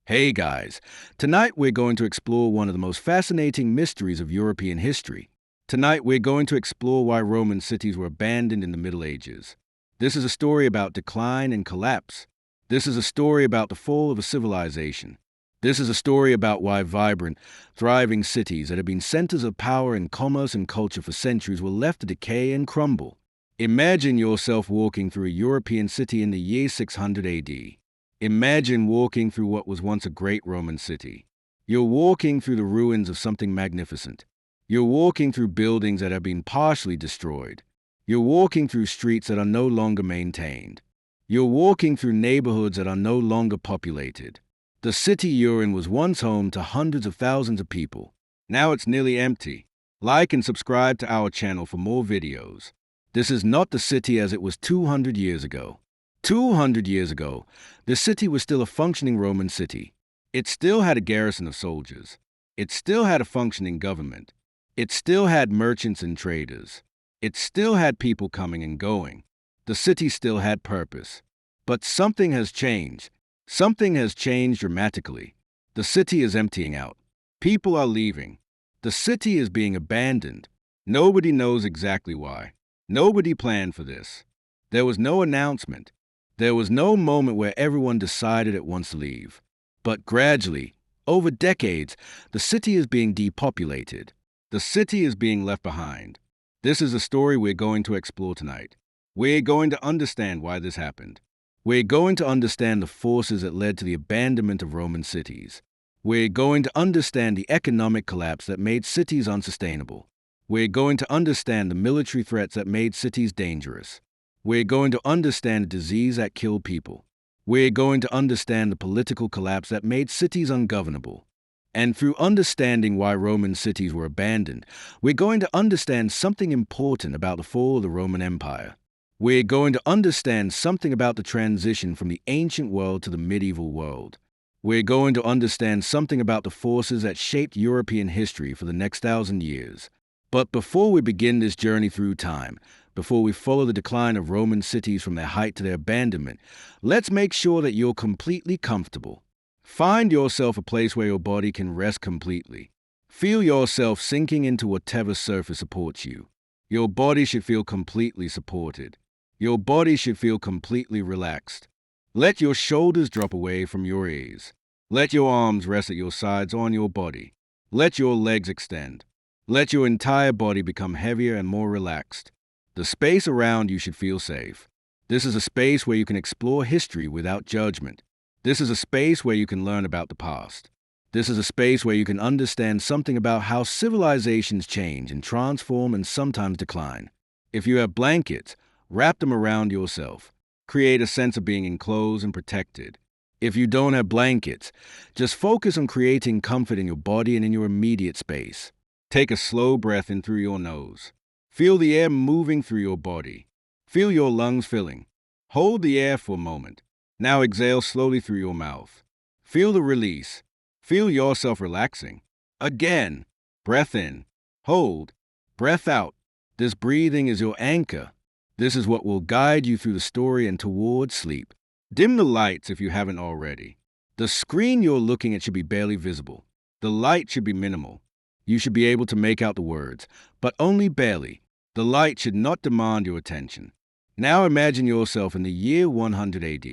Hey guys, tonight we're going to explore one of the most fascinating mysteries of European history. Tonight we're going to explore why Roman cities were abandoned in the Middle Ages. This is a story about decline and collapse. This is a story about the fall of a civilization. This is a story about why vibrant, thriving cities that have been centers of power and commerce and culture for centuries were left to decay and crumble. Imagine yourself walking through a European city in the year 600 AD. Imagine walking through what was once a great Roman city. You're walking through the ruins of something magnificent. You're walking through buildings that have been partially destroyed. You're walking through streets that are no longer maintained. You're walking through neighborhoods that are no longer populated. The city you're in was once home to hundreds of thousands of people. Now it's nearly empty. Like and subscribe to our channel for more videos. This is not the city as it was 200 years ago. 200 years ago, the city was still a functioning Roman city. It still had a garrison of soldiers. It still had a functioning government. It still had merchants and traders. It still had people coming and going. The city still had purpose. But something has changed. Something has changed dramatically. The city is emptying out. People are leaving. The city is being abandoned. Nobody knows exactly why. Nobody planned for this. There was no announcement. There was no moment where everyone decided at once to leave. But gradually, over decades, the city is being depopulated. The city is being left behind. This is a story we're going to explore tonight. We're going to understand why this happened. We're going to understand the forces that led to the abandonment of Roman cities. We're going to understand the economic collapse that made cities unsustainable. We're going to understand the military threats that made cities dangerous. We're going to understand the disease that killed people. We're going to understand the political collapse that made cities ungovernable. And through understanding why Roman cities were abandoned, we're going to understand something important about the fall of the Roman Empire. We're going to understand something about the transition from the ancient world to the medieval world. We're going to understand something about the forces that shaped European history for the next 1,000 years. But before we begin this journey through time, before we follow the decline of Roman cities from their height to their abandonment, let's make sure that you're completely comfortable. Find yourself a place where your body can rest completely. Feel yourself sinking into whatever surface supports you. Your body should feel completely supported. Your body should feel completely relaxed. Let your shoulders drop away from your ears. Let your arms rest at your sides on your body. Let your legs extend. Let your entire body become heavier and more relaxed. The space around you should feel safe. This is a space where you can explore history without judgment. This is a space where you can learn about the past. This is a space where you can understand something about how civilizations change and transform and sometimes decline. If you have blankets, wrap them around yourself. Create a sense of being enclosed and protected. If you don't have blankets, just focus on creating comfort in your body and in your immediate space. Take a slow breath in through your nose. Feel the air moving through your body. Feel your lungs filling. Hold the air for a moment. Now exhale slowly through your mouth. Feel the release. Feel yourself relaxing. Again. Breath in. Hold. Breath out. This breathing is your anchor. This is what will guide you through the story and towards sleep. Dim the lights if you haven't already. The screen you're looking at should be barely visible. The light should be minimal. You should be able to make out the words, but only barely. The light should not demand your attention. Now imagine yourself in the year 100 AD.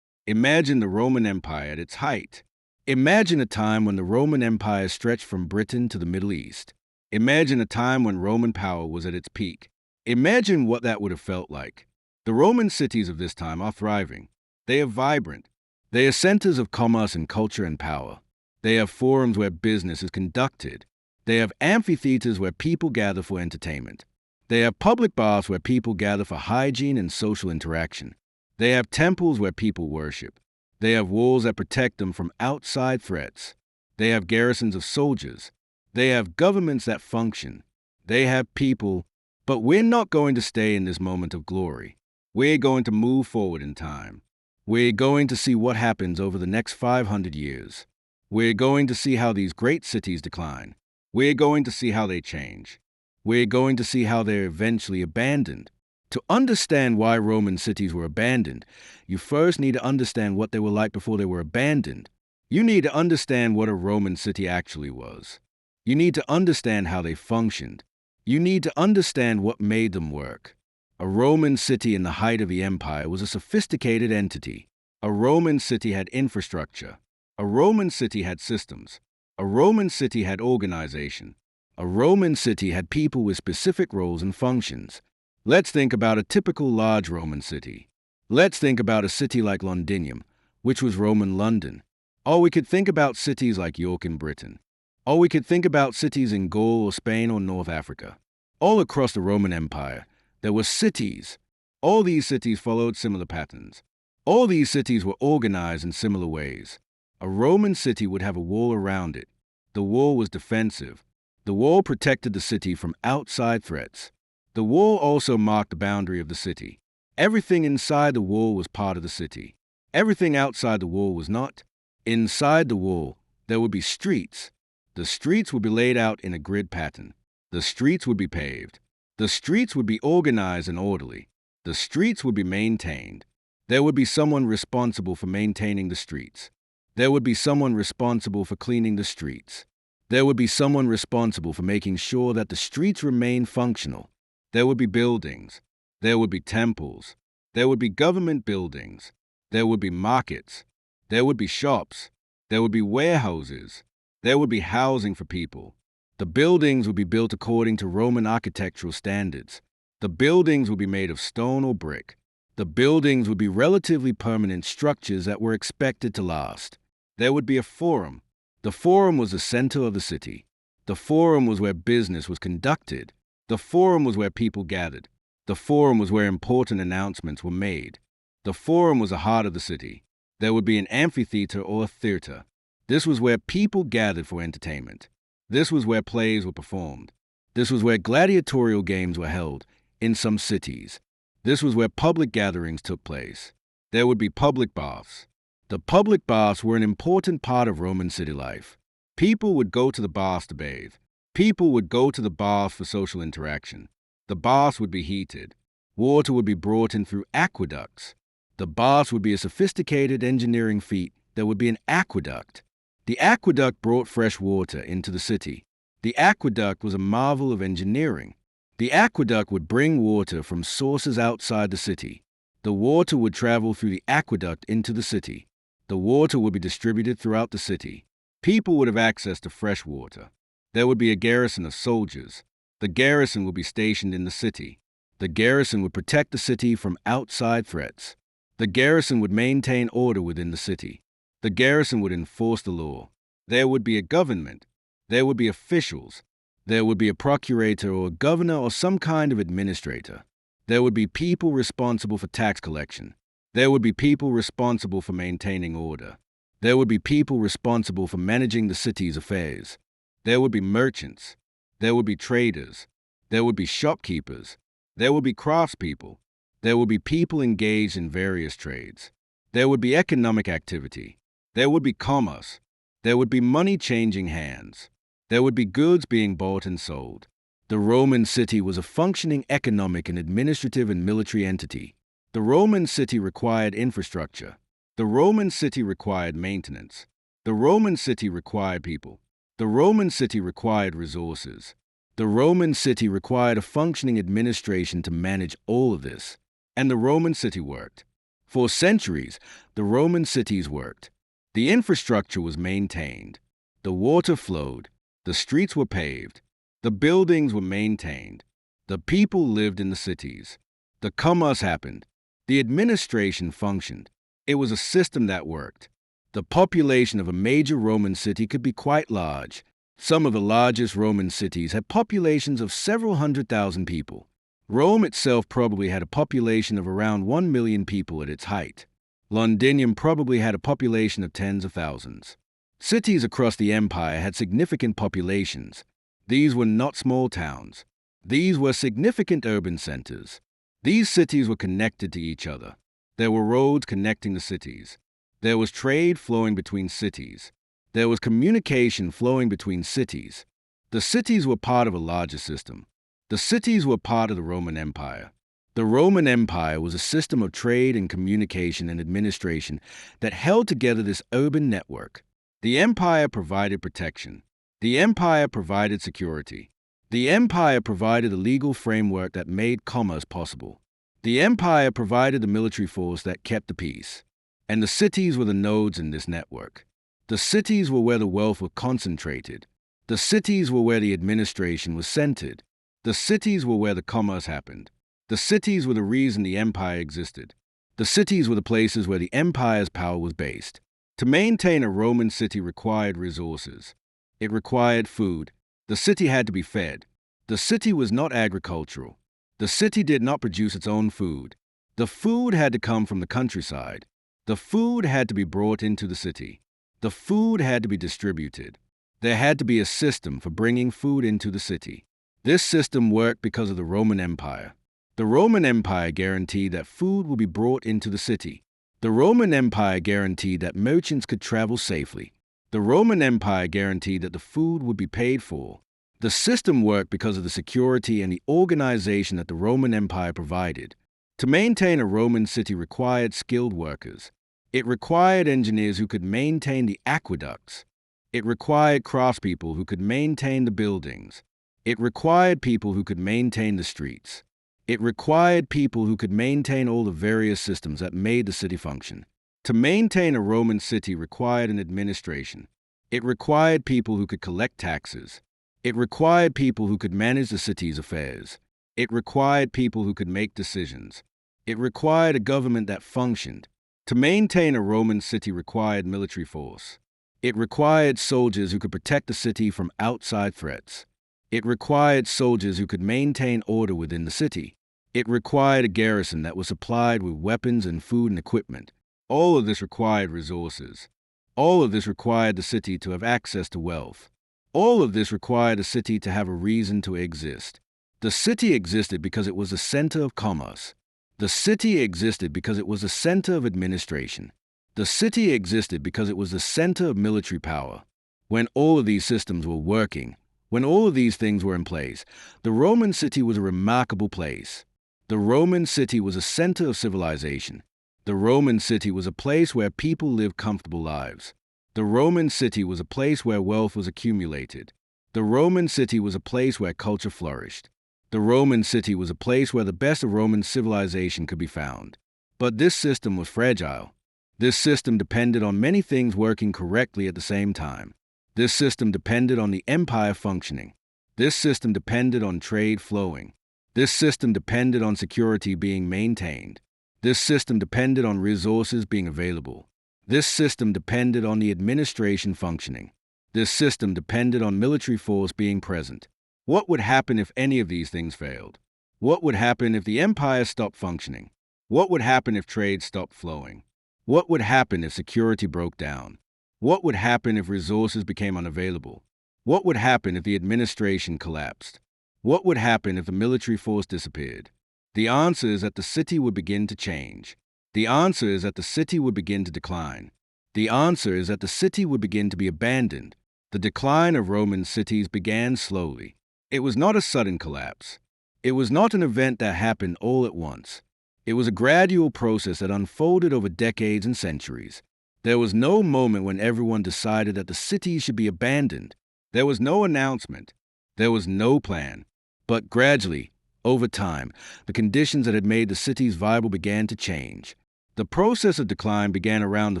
Imagine the Roman Empire at its height. Imagine a time when the Roman Empire stretched from Britain to the Middle East. Imagine a time when Roman power was at its peak. Imagine what that would have felt like. The Roman cities of this time are thriving. They are vibrant. They are centers of commerce and culture and power. They have forums where business is conducted. They have amphitheaters where people gather for entertainment. They have public baths where people gather for hygiene and social interaction. They have temples where people worship. They have walls that protect them from outside threats. They have garrisons of soldiers. They have governments that function. They have people. But we're not going to stay in this moment of glory. We're going to move forward in time. We're going to see what happens over the next 500 years. We're going to see how these great cities decline. We're going to see how they change. We're going to see how they're eventually abandoned. To understand why Roman cities were abandoned, you first need to understand what they were like before they were abandoned. You need to understand what a Roman city actually was. You need to understand how they functioned. You need to understand what made them work. A Roman city in the height of the empire was a sophisticated entity. A Roman city had infrastructure. A Roman city had systems. A Roman city had organization. A Roman city had people with specific roles and functions. Let's think about a typical large Roman city. Let's think about a city like Londinium, which was Roman London. Or we could think about cities like York in Britain. Or we could think about cities in Gaul or Spain or North Africa. All across the Roman Empire, there were cities. All these cities followed similar patterns. All these cities were organized in similar ways. A Roman city would have a wall around it. The wall was defensive. The wall protected the city from outside threats. The wall also marked the boundary of the city. Everything inside the wall was part of the city. Everything outside the wall was not. Inside the wall, there would be streets. The streets would be laid out in a grid pattern. The streets would be paved. The streets would be organized and orderly. The streets would be maintained. There would be someone responsible for maintaining the streets. There would be someone responsible for cleaning the streets. There would be someone responsible for making sure that the streets remain functional. There would be buildings. There would be temples. There would be government buildings. There would be markets. There would be shops. There would be warehouses. There would be housing for people. The buildings would be built according to Roman architectural standards. The buildings would be made of stone or brick. The buildings would be relatively permanent structures that were expected to last. There would be a forum. The forum was the center of the city. The forum was where business was conducted. The forum was where people gathered. The forum was where important announcements were made. The forum was the heart of the city. There would be an amphitheater or a theater. This was where people gathered for entertainment. This was where plays were performed. This was where gladiatorial games were held in some cities. This was where public gatherings took place. There would be public baths. The public baths were an important part of Roman city life. People would go to the baths to bathe. People would go to the baths for social interaction. The baths would be heated. Water would be brought in through aqueducts. The baths would be a sophisticated engineering feat. There would be an aqueduct. The aqueduct brought fresh water into the city. The aqueduct was a marvel of engineering. The aqueduct would bring water from sources outside the city. The water would travel through the aqueduct into the city. The water would be distributed throughout the city. People would have access to fresh water. There would be a garrison of soldiers. The garrison would be stationed in the city. The garrison would protect the city from outside threats. The garrison would maintain order within the city. The garrison would enforce the law. There would be a government. There would be officials. There would be a procurator or a governor or some kind of administrator. There would be people responsible for tax collection. There would be people responsible for maintaining order. There would be people responsible for managing the city's affairs. There would be merchants. There would be traders. There would be shopkeepers. There would be craftspeople. There would be people engaged in various trades. There would be economic activity. There would be commerce. There would be money changing hands. There would be goods being bought and sold. The Roman city was a functioning economic and administrative and military entity. The Roman city required infrastructure. The Roman city required maintenance. The Roman city required people. The Roman city required resources. The Roman city required a functioning administration to manage all of this. And the Roman city worked. For centuries, the Roman cities worked. The infrastructure was maintained. The water flowed. The streets were paved. The buildings were maintained. The people lived in the cities. The commerce happened. The administration functioned. It was a system that worked. The population of a major Roman city could be quite large. Some of the largest Roman cities had populations of several 100,000 people. Rome itself probably had a population of around 1 million people at its height. Londinium probably had a population of tens of thousands. Cities across the empire had significant populations. These were not small towns. These were significant urban centers. These cities were connected to each other. There were roads connecting the cities. There was trade flowing between cities. There was communication flowing between cities. The cities were part of a larger system. The cities were part of the Roman Empire. The Roman Empire was a system of trade and communication and administration that held together this urban network. The empire provided protection. The empire provided security. The empire provided a legal framework that made commerce possible. The empire provided the military force that kept the peace. And the cities were the nodes in this network. The cities were where the wealth was concentrated. The cities were where the administration was centered. The cities were where the commerce happened. The cities were the reason the empire existed. The cities were the places where the empire's power was based. To maintain a Roman city required resources. It required food. The city had to be fed. The city was not agricultural. The city did not produce its own food. The food had to come from the countryside. The food had to be brought into the city. The food had to be distributed. There had to be a system for bringing food into the city. This system worked because of the Roman Empire. The Roman Empire guaranteed that food would be brought into the city. The Roman Empire guaranteed that merchants could travel safely. The Roman Empire guaranteed that the food would be paid for. The system worked because of the security and the organization that the Roman Empire provided. To maintain a Roman city required skilled workers. It required engineers who could maintain the aqueducts. It required craftspeople who could maintain the buildings. It required people who could maintain the streets. It required people who could maintain all the various systems that made the city function. To maintain a Roman city required an administration. It required people who could collect taxes. It required people who could manage the city's affairs. It required people who could make decisions. It required a government that functioned. To maintain a Roman city required military force. It required soldiers who could protect the city from outside threats. It required soldiers who could maintain order within the city. It required a garrison that was supplied with weapons and food and equipment. All of this required resources. All of this required the city to have access to wealth. All of this required a city to have a reason to exist. The city existed because it was the center of commerce. The city existed because it was the center of administration. The city existed because it was the center of military power. When all of these systems were working, when all of these things were in place, the Roman city was a remarkable place. The Roman city was a center of civilization. The Roman city was a place where people lived comfortable lives. The Roman city was a place where wealth was accumulated. The Roman city was a place where culture flourished. The Roman city was a place where the best of Roman civilization could be found. But this system was fragile. This system depended on many things working correctly at the same time. This system depended on the empire functioning. This system depended on trade flowing. This system depended on security being maintained. This system depended on resources being available. This system depended on the administration functioning. This system depended on military force being present. What would happen if any of these things failed? What would happen if the empire stopped functioning? What would happen if trade stopped flowing? What would happen if security broke down? What would happen if resources became unavailable? What would happen if the administration collapsed? What would happen if the military force disappeared? The answer is that the city would begin to change. The answer is that the city would begin to decline. The answer is that the city would begin to be abandoned. The decline of Roman cities began slowly. It was not a sudden collapse. It was not an event that happened all at once. It was a gradual process that unfolded over decades and centuries. There was no moment when everyone decided that the city should be abandoned. There was no announcement. There was no plan. But gradually, over time, the conditions that had made the cities viable began to change. The process of decline began around the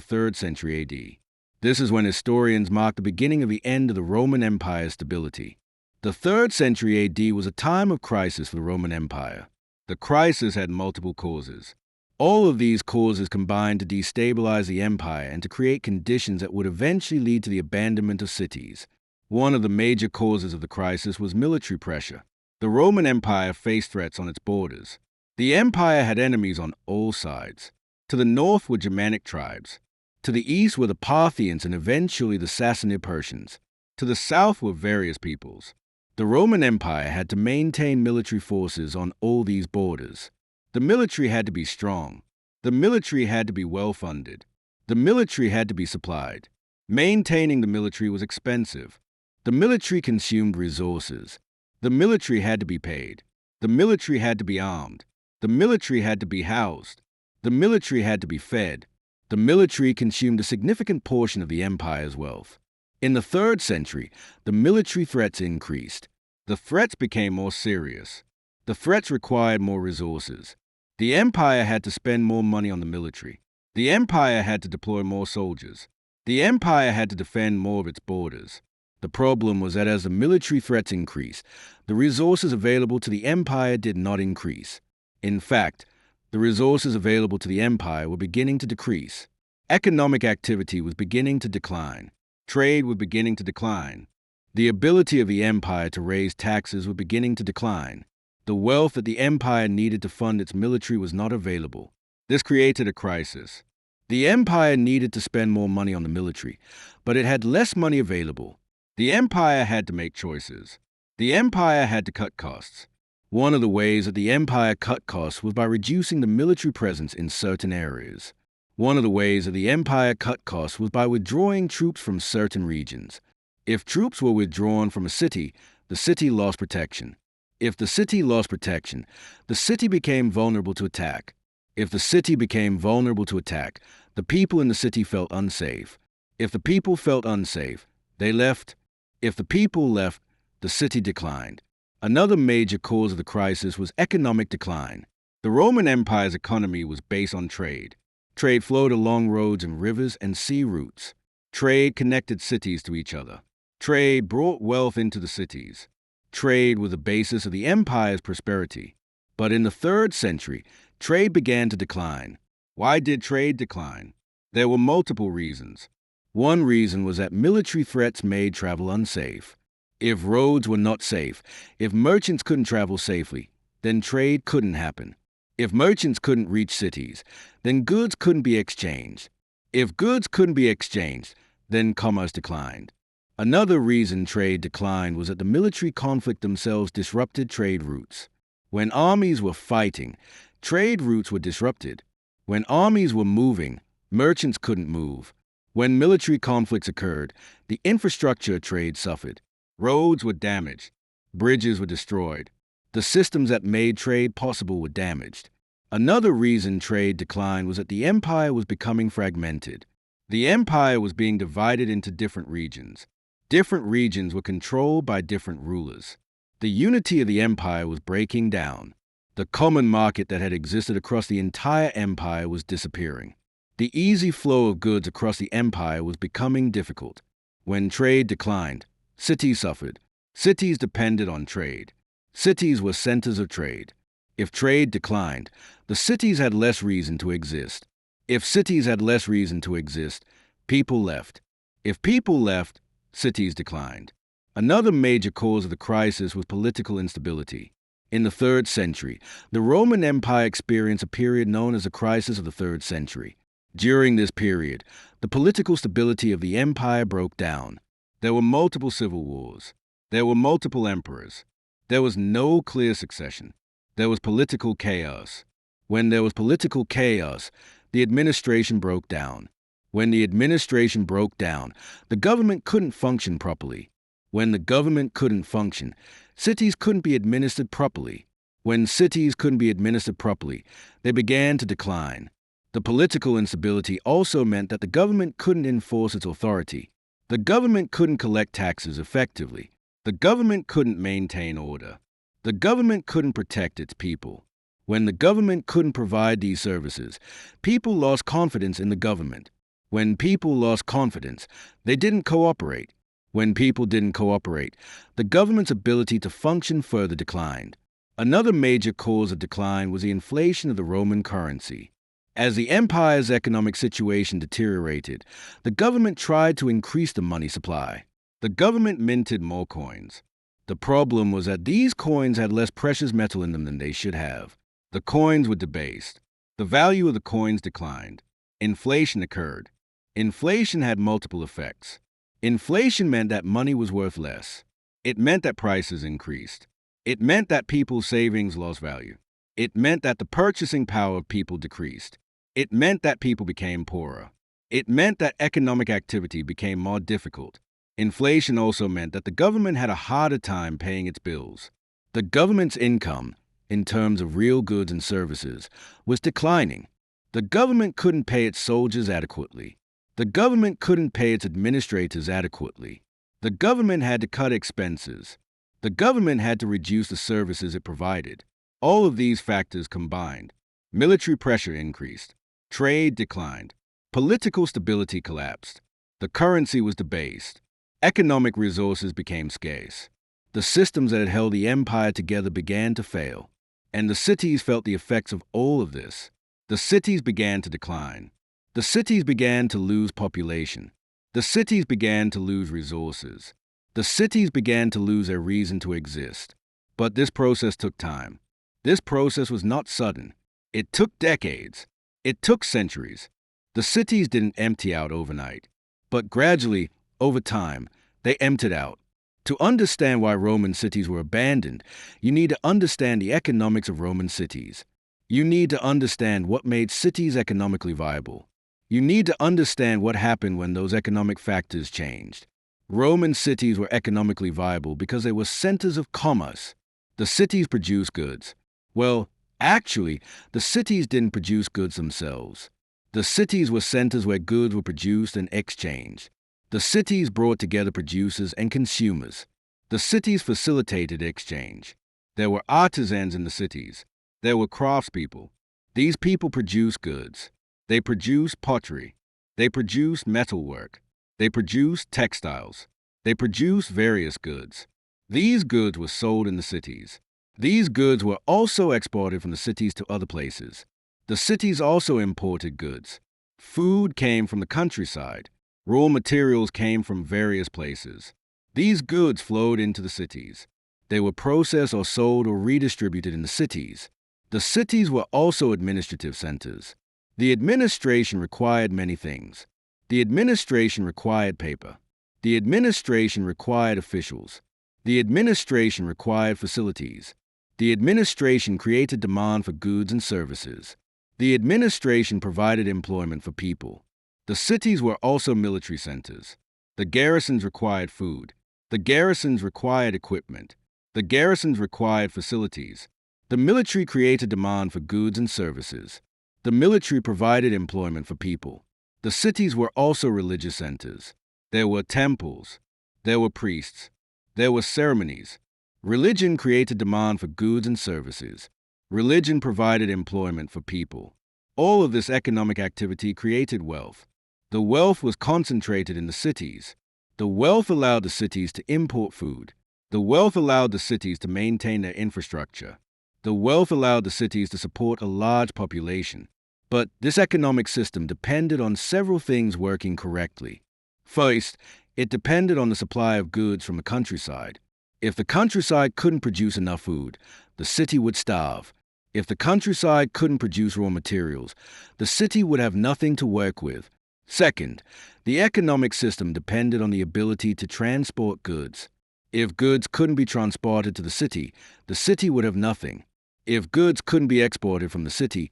3rd century AD. This is when historians mark the beginning of the end of the Roman Empire's stability. The 3rd century AD was a time of crisis for the Roman Empire. The crisis had multiple causes. All of these causes combined to destabilize the empire and to create conditions that would eventually lead to the abandonment of cities. One of the major causes of the crisis was military pressure. The Roman Empire faced threats on its borders. The empire had enemies on all sides. To the north were Germanic tribes. To the east were the Parthians and eventually the Sassanid Persians. To the south were various peoples. The Roman Empire had to maintain military forces on all these borders. The military had to be strong. The military had to be well-funded. The military had to be supplied. Maintaining the military was expensive. The military consumed resources. The military had to be paid. The military had to be armed. The military had to be housed. The military had to be fed. The military consumed a significant portion of the empire's wealth. In the 3rd century, the military threats increased. The threats became more serious. The threats required more resources. The empire had to spend more money on the military. The empire had to deploy more soldiers. The empire had to defend more of its borders. The problem was that as the military threats increased, the resources available to the empire did not increase. In fact, the resources available to the empire were beginning to decrease. Economic activity was beginning to decline. Trade was beginning to decline. The ability of the empire to raise taxes was beginning to decline. The wealth that the empire needed to fund its military was not available. This created a crisis. The empire needed to spend more money on the military, but it had less money available. The empire had to make choices. The empire had to cut costs. One of the ways that the empire cut costs was by reducing the military presence in certain areas. One of the ways that the empire cut costs was by withdrawing troops from certain regions. If troops were withdrawn from a city, the city lost protection. If the city lost protection, the city became vulnerable to attack. If the city became vulnerable to attack, the people in the city felt unsafe. If the people felt unsafe, they left. If the people left, the city declined. Another major cause of the crisis was economic decline. The Roman Empire's economy was based on trade. Trade flowed along roads and rivers and sea routes. Trade connected cities to each other. Trade brought wealth into the cities. Trade was the basis of the empire's prosperity. But in the 3rd century, trade began to decline. Why did trade decline? There were multiple reasons. One reason was that military threats made travel unsafe. If roads were not safe, if merchants couldn't travel safely, then trade couldn't happen. If merchants couldn't reach cities, then goods couldn't be exchanged. If goods couldn't be exchanged, then commerce declined. Another reason trade declined was that the military conflict themselves disrupted trade routes. When armies were fighting, trade routes were disrupted. When armies were moving, merchants couldn't move. When military conflicts occurred, the infrastructure of trade suffered. Roads were damaged. Bridges were destroyed. The systems that made trade possible were damaged. Another reason trade declined was that the empire was becoming fragmented. The empire was being divided into different regions. Different regions were controlled by different rulers. The unity of the empire was breaking down. The common market that had existed across the entire empire was disappearing. The easy flow of goods across the empire was becoming difficult. When trade declined, cities suffered. Cities depended on trade. Cities were centers of trade. If trade declined, the cities had less reason to exist. If cities had less reason to exist, people left. If people left, cities declined. Another major cause of the crisis was political instability. In the 3rd century, the Roman Empire experienced a period known as the crisis of the 3rd century. During this period, the political stability of the empire broke down. There were multiple civil wars. There were multiple emperors. There was no clear succession. There was political chaos. When there was political chaos, the administration broke down. When the administration broke down, the government couldn't function properly. When the government couldn't function, cities couldn't be administered properly. When cities couldn't be administered properly, they began to decline. The political instability also meant that the government couldn't enforce its authority. The government couldn't collect taxes effectively. The government couldn't maintain order. The government couldn't protect its people. When the government couldn't provide these services, people lost confidence in the government. When people lost confidence, they didn't cooperate. When people didn't cooperate, the government's ability to function further declined. Another major cause of decline was the inflation of the Roman currency. As the empire's economic situation deteriorated, the government tried to increase the money supply. The government minted more coins. The problem was that these coins had less precious metal in them than they should have. The coins were debased. The value of the coins declined. Inflation occurred. Inflation had multiple effects. Inflation meant that money was worth less. It meant that prices increased. It meant that people's savings lost value. It meant that the purchasing power of people decreased. It meant that people became poorer. It meant that economic activity became more difficult. Inflation also meant that the government had a harder time paying its bills. The government's income, in terms of real goods and services, was declining. The government couldn't pay its soldiers adequately. The government couldn't pay its administrators adequately. The government had to cut expenses. The government had to reduce the services it provided. All of these factors combined. Military pressure increased. Trade declined. Political stability collapsed. The currency was debased. Economic resources became scarce. The systems that had held the empire together began to fail. And the cities felt the effects of all of this. The cities began to decline. The cities began to lose population. The cities began to lose resources. The cities began to lose their reason to exist. But this process took time. This process was not sudden. It took decades. It took centuries. The cities didn't empty out overnight. But gradually, over time, they emptied out. To understand why Roman cities were abandoned, you need to understand the economics of Roman cities. You need to understand what made cities economically viable. You need to understand what happened when those economic factors changed. Roman cities were economically viable because they were centers of commerce. The cities produced goods. Well, actually, the cities didn't produce goods themselves. The cities were centers where goods were produced and exchanged. The cities brought together producers and consumers. The cities facilitated exchange. There were artisans in the cities. There were craftspeople. These people produced goods. They produced pottery. They produced metalwork. They produced textiles. They produced various goods. These goods were sold in the cities. These goods were also exported from the cities to other places. The cities also imported goods. Food came from the countryside. Raw materials came from various places. These goods flowed into the cities. They were processed or sold or redistributed in the cities. The cities were also administrative centers. The administration required many things. The administration required paper. The administration required officials. The administration required facilities. The administration created demand for goods and services. The administration provided employment for people. The cities were also military centers. The garrisons required food. The garrisons required equipment. The garrisons required facilities. The military created demand for goods and services. The military provided employment for people. The cities were also religious centers. There were temples. There were priests. There were ceremonies. Religion created demand for goods and services. Religion provided employment for people. All of this economic activity created wealth. The wealth was concentrated in the cities. The wealth allowed the cities to import food. The wealth allowed the cities to maintain their infrastructure. The wealth allowed the cities to support a large population. But this economic system depended on several things working correctly. First, it depended on the supply of goods from the countryside. If the countryside couldn't produce enough food, the city would starve. If the countryside couldn't produce raw materials, the city would have nothing to work with. Second, the economic system depended on the ability to transport goods. If goods couldn't be transported to the city would have nothing. If goods couldn't be exported from the city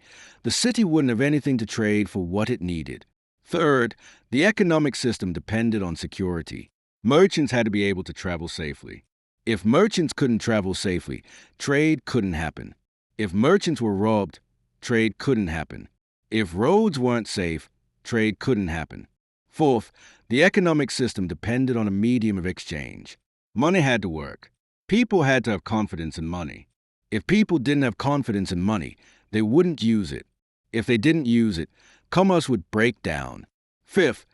wouldn't have anything to trade for what it needed. Third, the economic system depended on security. Merchants had to be able to travel safely. If merchants couldn't travel safely, trade couldn't happen. If merchants were robbed, trade couldn't happen. If roads weren't safe, trade couldn't happen. Fourth, the economic system depended on a medium of exchange. Money had to work. People had to have confidence in money. If people didn't have confidence in money, they wouldn't use it. If they didn't use it, commerce would break down. Fifth,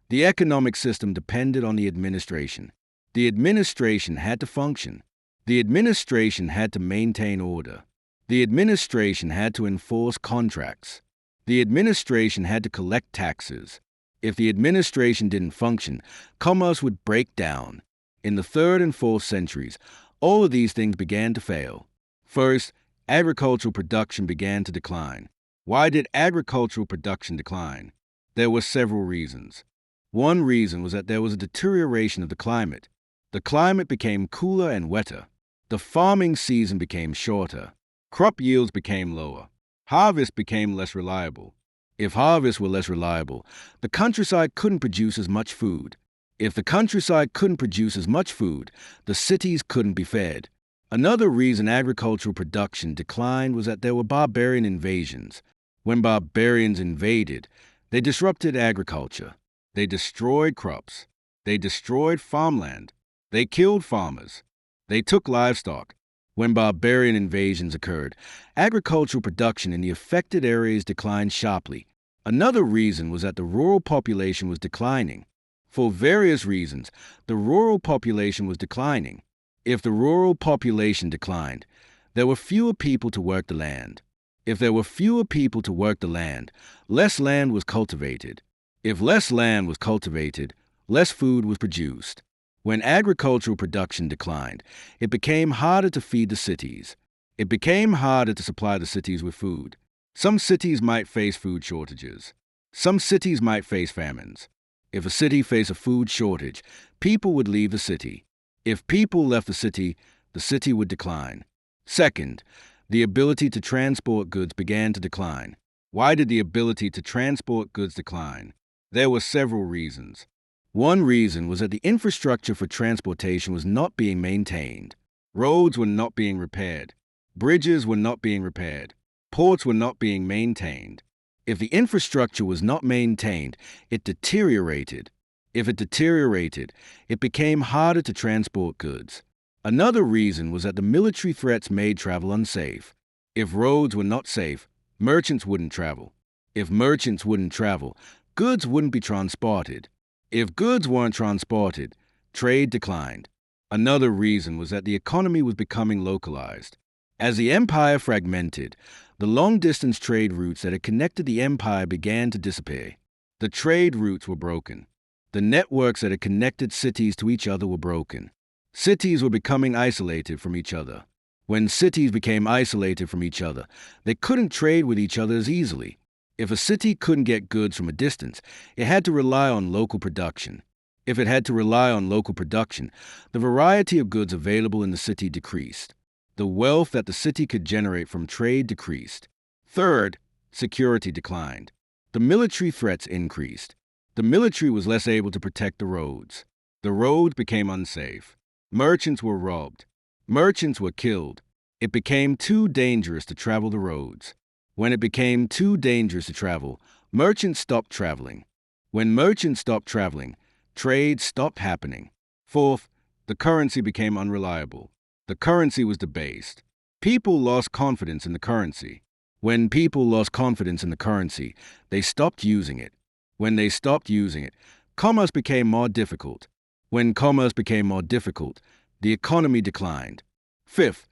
the economic system depended on the administration. The administration had to function. The administration had to maintain order. The administration had to enforce contracts. The administration had to collect taxes. If the administration didn't function, commerce would break down. In the 3rd and 4th centuries, all of these things began to fail. First, agricultural production began to decline. Why did agricultural production decline? There were several reasons. One reason was that there was a deterioration of the climate. The climate became cooler and wetter. The farming season became shorter. Crop yields became lower. Harvest became less reliable. If harvests were less reliable, the countryside couldn't produce as much food. If the countryside couldn't produce as much food, the cities couldn't be fed. Another reason agricultural production declined was that there were barbarian invasions. When barbarians invaded, they disrupted agriculture. They destroyed crops. They destroyed farmland. They killed farmers. They took livestock. When barbarian invasions occurred, agricultural production in the affected areas declined sharply. Another reason was that the rural population was declining. For various reasons, the rural population was declining. If the rural population declined, there were fewer people to work the land. If there were fewer people to work the land, less land was cultivated. If less land was cultivated, less food was produced. When agricultural production declined, it became harder to feed the cities. It became harder to supply the cities with food. Some cities might face food shortages. Some cities might face famines. If a city faced a food shortage, people would leave the city. If people left the city would decline. Second, the ability to transport goods began to decline. Why did the ability to transport goods decline? There were several reasons. One reason was that the infrastructure for transportation was not being maintained. Roads were not being repaired. Bridges were not being repaired. Ports were not being maintained. If the infrastructure was not maintained, it deteriorated. If it deteriorated, it became harder to transport goods. Another reason was that the military threats made travel unsafe. If roads were not safe, merchants wouldn't travel. If merchants wouldn't travel, goods wouldn't be transported. If goods weren't transported, trade declined. Another reason was that the economy was becoming localized. As the empire fragmented, the long-distance trade routes that had connected the empire began to disappear. The trade routes were broken. The networks that had connected cities to each other were broken. Cities were becoming isolated from each other. When cities became isolated from each other, they couldn't trade with each other as easily. If a city couldn't get goods from a distance, it had to rely on local production. If it had to rely on local production, the variety of goods available in the city decreased. The wealth that the city could generate from trade decreased. Third, security declined. The military threats increased. The military was less able to protect the roads. The roads became unsafe. Merchants were robbed. Merchants were killed. It became too dangerous to travel the roads. When it became too dangerous to travel, merchants stopped traveling. When merchants stopped traveling, trade stopped happening. Fourth, the currency became unreliable. The currency was debased. People lost confidence in the currency. When people lost confidence in the currency, they stopped using it. When they stopped using it, commerce became more difficult. When commerce became more difficult, the economy declined. Fifth,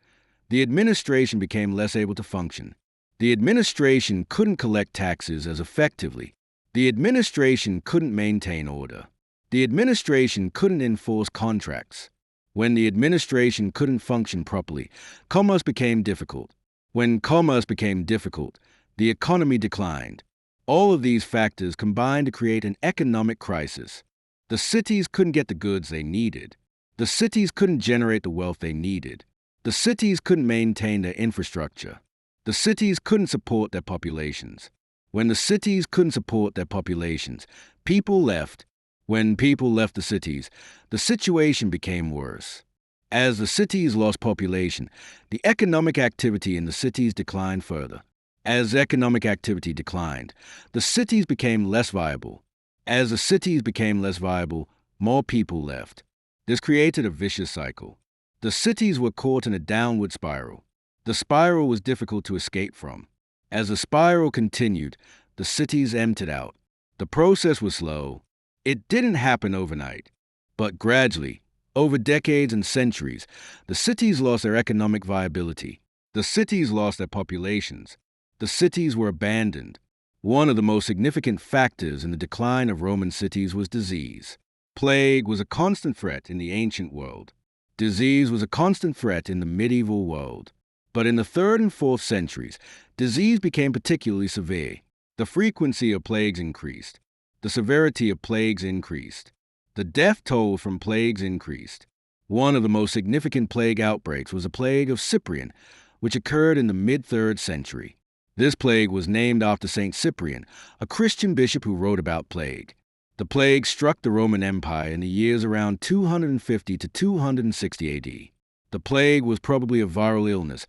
the administration became less able to function. The administration couldn't collect taxes as effectively. The administration couldn't maintain order. The administration couldn't enforce contracts. When the administration couldn't function properly, commerce became difficult. When commerce became difficult, the economy declined. All of these factors combined to create an economic crisis. The cities couldn't get the goods they needed. The cities couldn't generate the wealth they needed. The cities couldn't maintain their infrastructure. The cities couldn't support their populations. When the cities couldn't support their populations, people left. When people left the cities, the situation became worse. As the cities lost population, the economic activity in the cities declined further. As economic activity declined, the cities became less viable. As the cities became less viable, more people left. This created a vicious cycle. The cities were caught in a downward spiral. The spiral was difficult to escape from. As the spiral continued, the cities emptied out. The process was slow. It didn't happen overnight. But gradually, over decades and centuries, the cities lost their economic viability. The cities lost their populations. The cities were abandoned. One of the most significant factors in the decline of Roman cities was disease. Plague was a constant threat in the ancient world. Disease was a constant threat in the medieval world. But in the 3rd and 4th centuries, disease became particularly severe. The frequency of plagues increased. The severity of plagues increased. The death toll from plagues increased. One of the most significant plague outbreaks was the plague of Cyprian, which occurred in the mid-3rd century. This plague was named after Saint Cyprian, a Christian bishop who wrote about plague. The plague struck the Roman Empire in the years around 250 to 260 AD. The plague was probably a viral illness,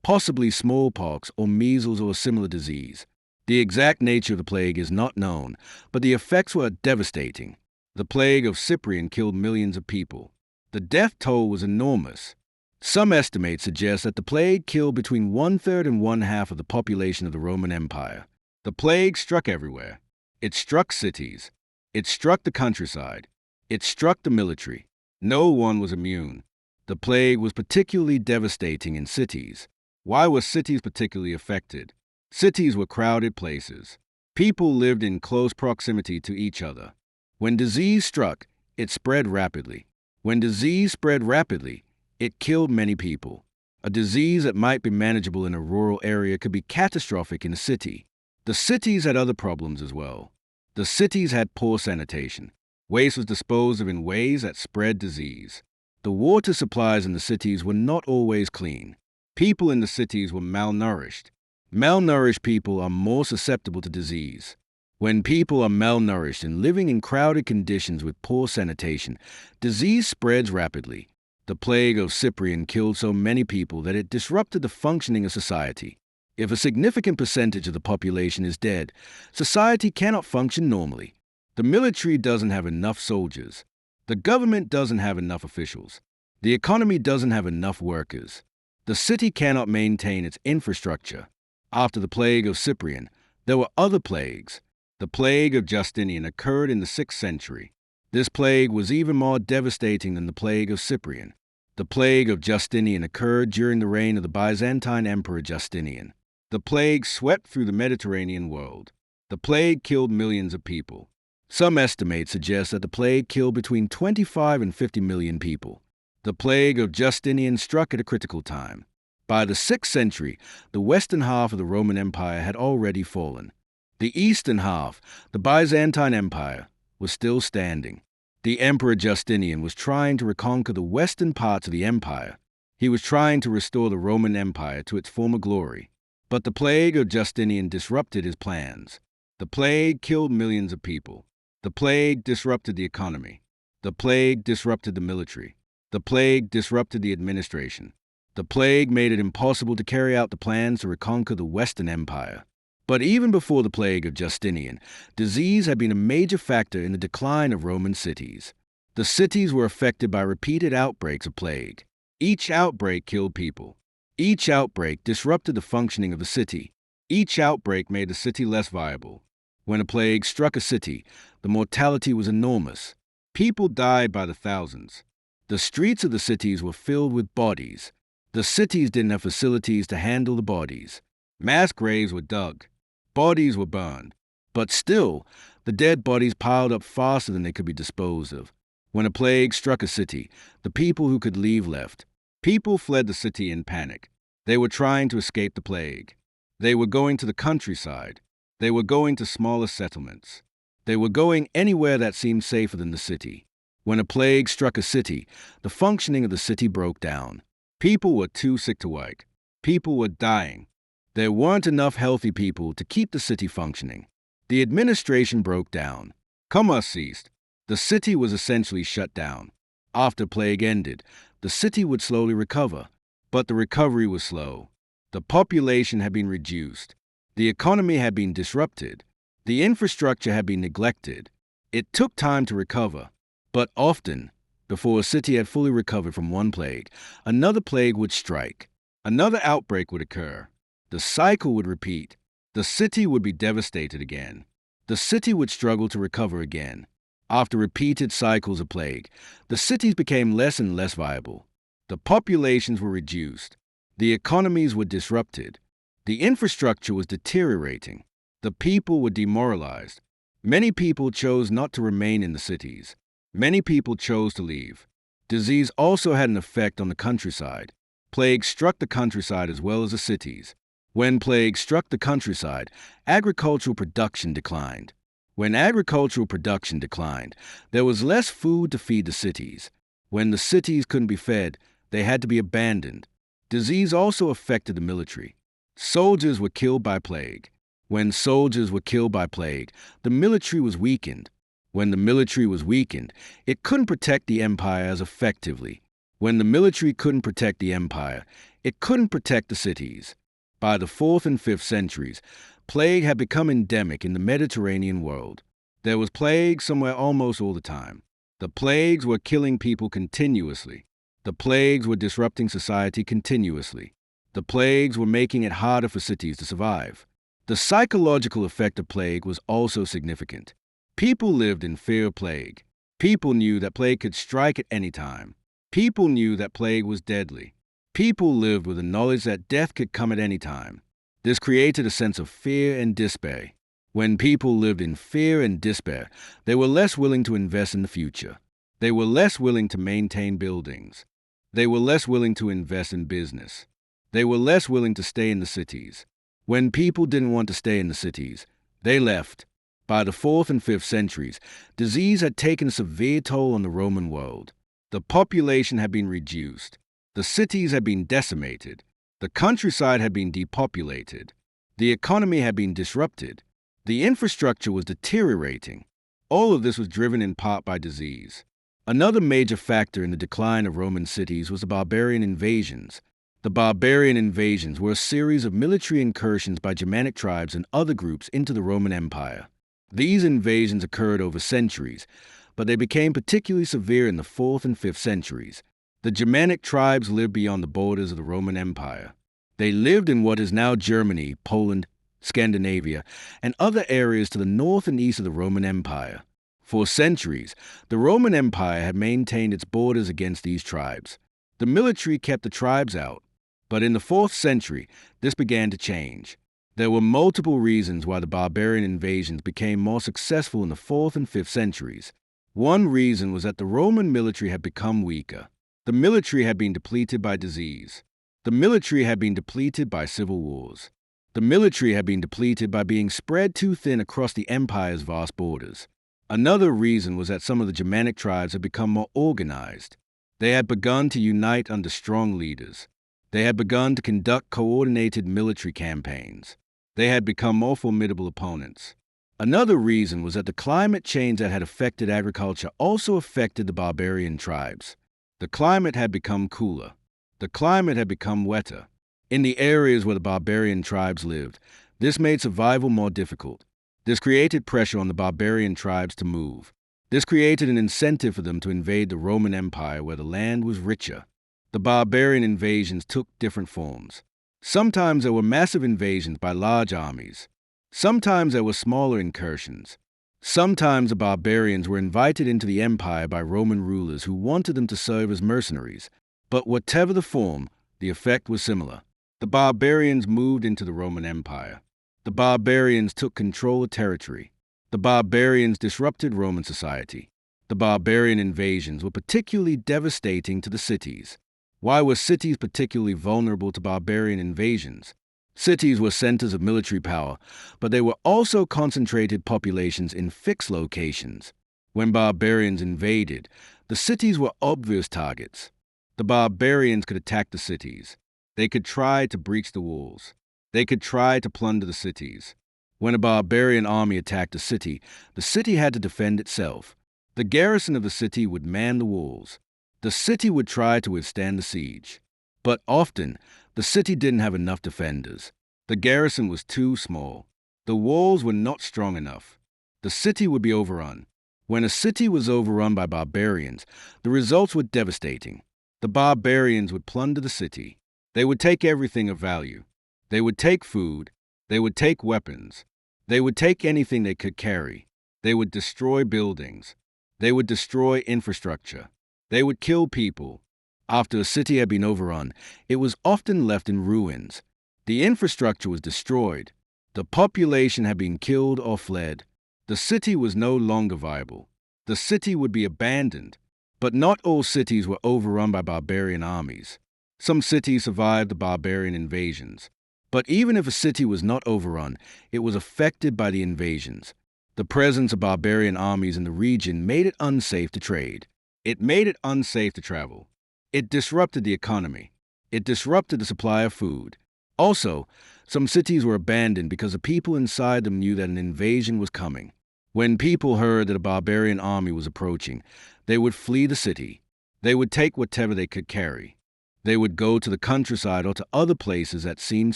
possibly smallpox or measles or a similar disease. The exact nature of the plague is not known, but the effects were devastating. The plague of Cyprian killed millions of people. The death toll was enormous. Some estimates suggest that the plague killed between one-third and one-half of the population of the Roman Empire. The plague struck everywhere. It struck cities. It struck the countryside. It struck the military. No one was immune. The plague was particularly devastating in cities. Why were cities particularly affected? Cities were crowded places. People lived in close proximity to each other. When disease struck, it spread rapidly. When disease spread rapidly, it killed many people. A disease that might be manageable in a rural area could be catastrophic in a city. The cities had other problems as well. The cities had poor sanitation. Waste was disposed of in ways that spread disease. The water supplies in the cities were not always clean. People in the cities were malnourished. Malnourished people are more susceptible to disease. When people are malnourished and living in crowded conditions with poor sanitation, disease spreads rapidly. The plague of Cyprian killed so many people that it disrupted the functioning of society. If a significant percentage of the population is dead, society cannot function normally. The military doesn't have enough soldiers. The government doesn't have enough officials. The economy doesn't have enough workers. The city cannot maintain its infrastructure. After the plague of Cyprian, there were other plagues. The plague of Justinian occurred in the 6th century. This plague was even more devastating than the plague of Cyprian. The plague of Justinian occurred during the reign of the Byzantine Emperor Justinian. The plague swept through the Mediterranean world. The plague killed millions of people. Some estimates suggest that the plague killed between 25 and 50 million people. The plague of Justinian struck at a critical time. By the 6th century, the western half of the Roman Empire had already fallen. The eastern half, the Byzantine Empire, was still standing. The Emperor Justinian was trying to reconquer the western parts of the empire. He was trying to restore the Roman Empire to its former glory. But the plague of Justinian disrupted his plans. The plague killed millions of people. The plague disrupted the economy. The plague disrupted the military. The plague disrupted the administration. The plague made it impossible to carry out the plans to reconquer the Western Empire. But even before the plague of Justinian, disease had been a major factor in the decline of Roman cities. The cities were affected by repeated outbreaks of plague. Each outbreak killed people. Each outbreak disrupted the functioning of the city. Each outbreak made the city less viable. When a plague struck a city, the mortality was enormous. People died by the thousands. The streets of the cities were filled with bodies. The cities didn't have facilities to handle the bodies. Mass graves were dug. Bodies were burned. But still, the dead bodies piled up faster than they could be disposed of. When a plague struck a city, the people who could leave left. People fled the city in panic. They were trying to escape the plague. They were going to the countryside. They were going to smaller settlements. They were going anywhere that seemed safer than the city. When a plague struck a city, the functioning of the city broke down. People were too sick to work. People were dying. There weren't enough healthy people to keep the city functioning. The administration broke down. Commerce ceased. The city was essentially shut down. After plague ended, the city would slowly recover. But the recovery was slow. The population had been reduced. The economy had been disrupted. The infrastructure had been neglected. It took time to recover. But often, before a city had fully recovered from one plague, another plague would strike. Another outbreak would occur. The cycle would repeat. The city would be devastated again. The city would struggle to recover again. After repeated cycles of plague, the cities became less and less viable. The populations were reduced. The economies were disrupted. The infrastructure was deteriorating. The people were demoralized. Many people chose not to remain in the cities. Many people chose to leave. Disease also had an effect on the countryside. Plague struck the countryside as well as the cities. When plague struck the countryside, agricultural production declined. When agricultural production declined, there was less food to feed the cities. When the cities couldn't be fed, they had to be abandoned. Disease also affected the military. Soldiers were killed by plague. When soldiers were killed by plague, the military was weakened. When the military was weakened, it couldn't protect the empire as effectively. When the military couldn't protect the empire, it couldn't protect the cities. By the 4th and 5th centuries, Plague had become endemic in the Mediterranean world. There was plague somewhere almost all the time. The plagues were killing people continuously. The plagues were disrupting society continuously. The plagues were making it harder for cities to survive. The psychological effect of plague was also significant. People lived in fear of plague. People knew that plague could strike at any time. People knew that plague was deadly. People lived with the knowledge that death could come at any time. This created a sense of fear and despair. When people lived in fear and despair, they were less willing to invest in the future. They were less willing to maintain buildings. They were less willing to invest in business. They were less willing to stay in the cities. When people didn't want to stay in the cities, they left. By the 4th and 5th centuries, disease had taken a severe toll on the Roman world. The population had been reduced. The cities had been decimated. The countryside had been depopulated. The economy had been disrupted. The infrastructure was deteriorating. All of this was driven in part by disease. Another major factor in the decline of Roman cities was the barbarian invasions. The barbarian invasions were a series of military incursions by Germanic tribes and other groups into the Roman Empire. These invasions occurred over centuries, but they became particularly severe in the 4th and 5th centuries. The Germanic tribes lived beyond the borders of the Roman Empire. They lived in what is now Germany, Poland, Scandinavia, and other areas to the north and east of the Roman Empire. For centuries, the Roman Empire had maintained its borders against these tribes. The military kept the tribes out, but in the 4th century, this began to change. There were multiple reasons why the barbarian invasions became more successful in the 4th and 5th centuries. One reason was that the Roman military had become weaker. The military had been depleted by disease. The military had been depleted by civil wars. The military had been depleted by being spread too thin across the empire's vast borders. Another reason was that some of the Germanic tribes had become more organized. They had begun to unite under strong leaders. They had begun to conduct coordinated military campaigns. They had become more formidable opponents. Another reason was that the climate change that had affected agriculture also affected the barbarian tribes. The climate had become cooler. The climate had become wetter. In the areas where the barbarian tribes lived, this made survival more difficult. This created pressure on the barbarian tribes to move. This created an incentive for them to invade the Roman Empire where the land was richer. The barbarian invasions took different forms. Sometimes there were massive invasions by large armies. Sometimes there were smaller incursions. Sometimes the barbarians were invited into the empire by Roman rulers who wanted them to serve as mercenaries. But whatever the form, the effect was similar. The barbarians moved into the Roman Empire. The barbarians took control of territory. The barbarians disrupted Roman society. The barbarian invasions were particularly devastating to the cities. Why were cities particularly vulnerable to barbarian invasions? Cities were centers of military power, but they were also concentrated populations in fixed locations. When barbarians invaded, the cities were obvious targets. The barbarians could attack the cities. They could try to breach the walls. They could try to plunder the cities. When a barbarian army attacked a city, the city had to defend itself. The garrison of the city would man the walls. The city would try to withstand the siege. But often, the city didn't have enough defenders. The garrison was too small. The walls were not strong enough. The city would be overrun. When a city was overrun by barbarians, the results were devastating. The barbarians would plunder the city. They would take everything of value. They would take food. They would take weapons. They would take anything they could carry. They would destroy buildings. They would destroy infrastructure. They would kill people. After a city had been overrun, it was often left in ruins. The infrastructure was destroyed. The population had been killed or fled. The city was no longer viable. The city would be abandoned. But not all cities were overrun by barbarian armies. Some cities survived the barbarian invasions. But even if a city was not overrun, it was affected by the invasions. The presence of barbarian armies in the region made it unsafe to trade. It made it unsafe to travel. It disrupted the economy. It disrupted the supply of food. Also, some cities were abandoned because the people inside them knew that an invasion was coming. When people heard that a barbarian army was approaching, they would flee the city. They would take whatever they could carry. They would go to the countryside or to other places that seemed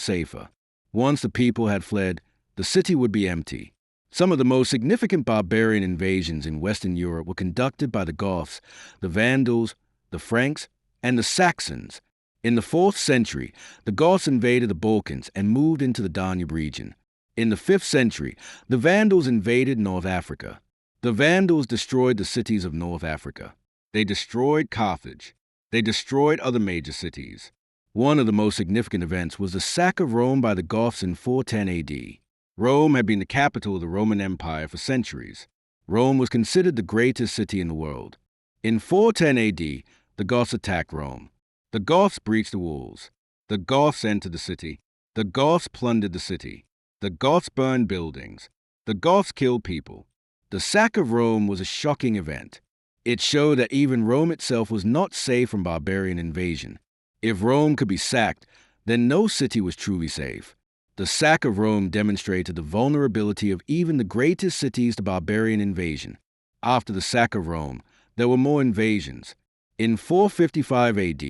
safer. Once the people had fled, the city would be empty. Some of the most significant barbarian invasions in Western Europe were conducted by the Goths, the Vandals, the Franks, and the Saxons. In the 4th century, the Goths invaded the Balkans and moved into the Danube region. In the 5th century, the Vandals invaded North Africa. The Vandals destroyed the cities of North Africa. They destroyed Carthage. They destroyed other major cities. One of the most significant events was the sack of Rome by the Goths in 410 AD. Rome had been the capital of the Roman Empire for centuries. Rome was considered the greatest city in the world. In 410 AD, the Goths attacked Rome. The Goths breached the walls. The Goths entered the city. The Goths plundered the city. The Goths burned buildings. The Goths killed people. The sack of Rome was a shocking event. It showed that even Rome itself was not safe from barbarian invasion. If Rome could be sacked, then no city was truly safe. The sack of Rome demonstrated the vulnerability of even the greatest cities to barbarian invasion. After the sack of Rome, there were more invasions. In 455 AD,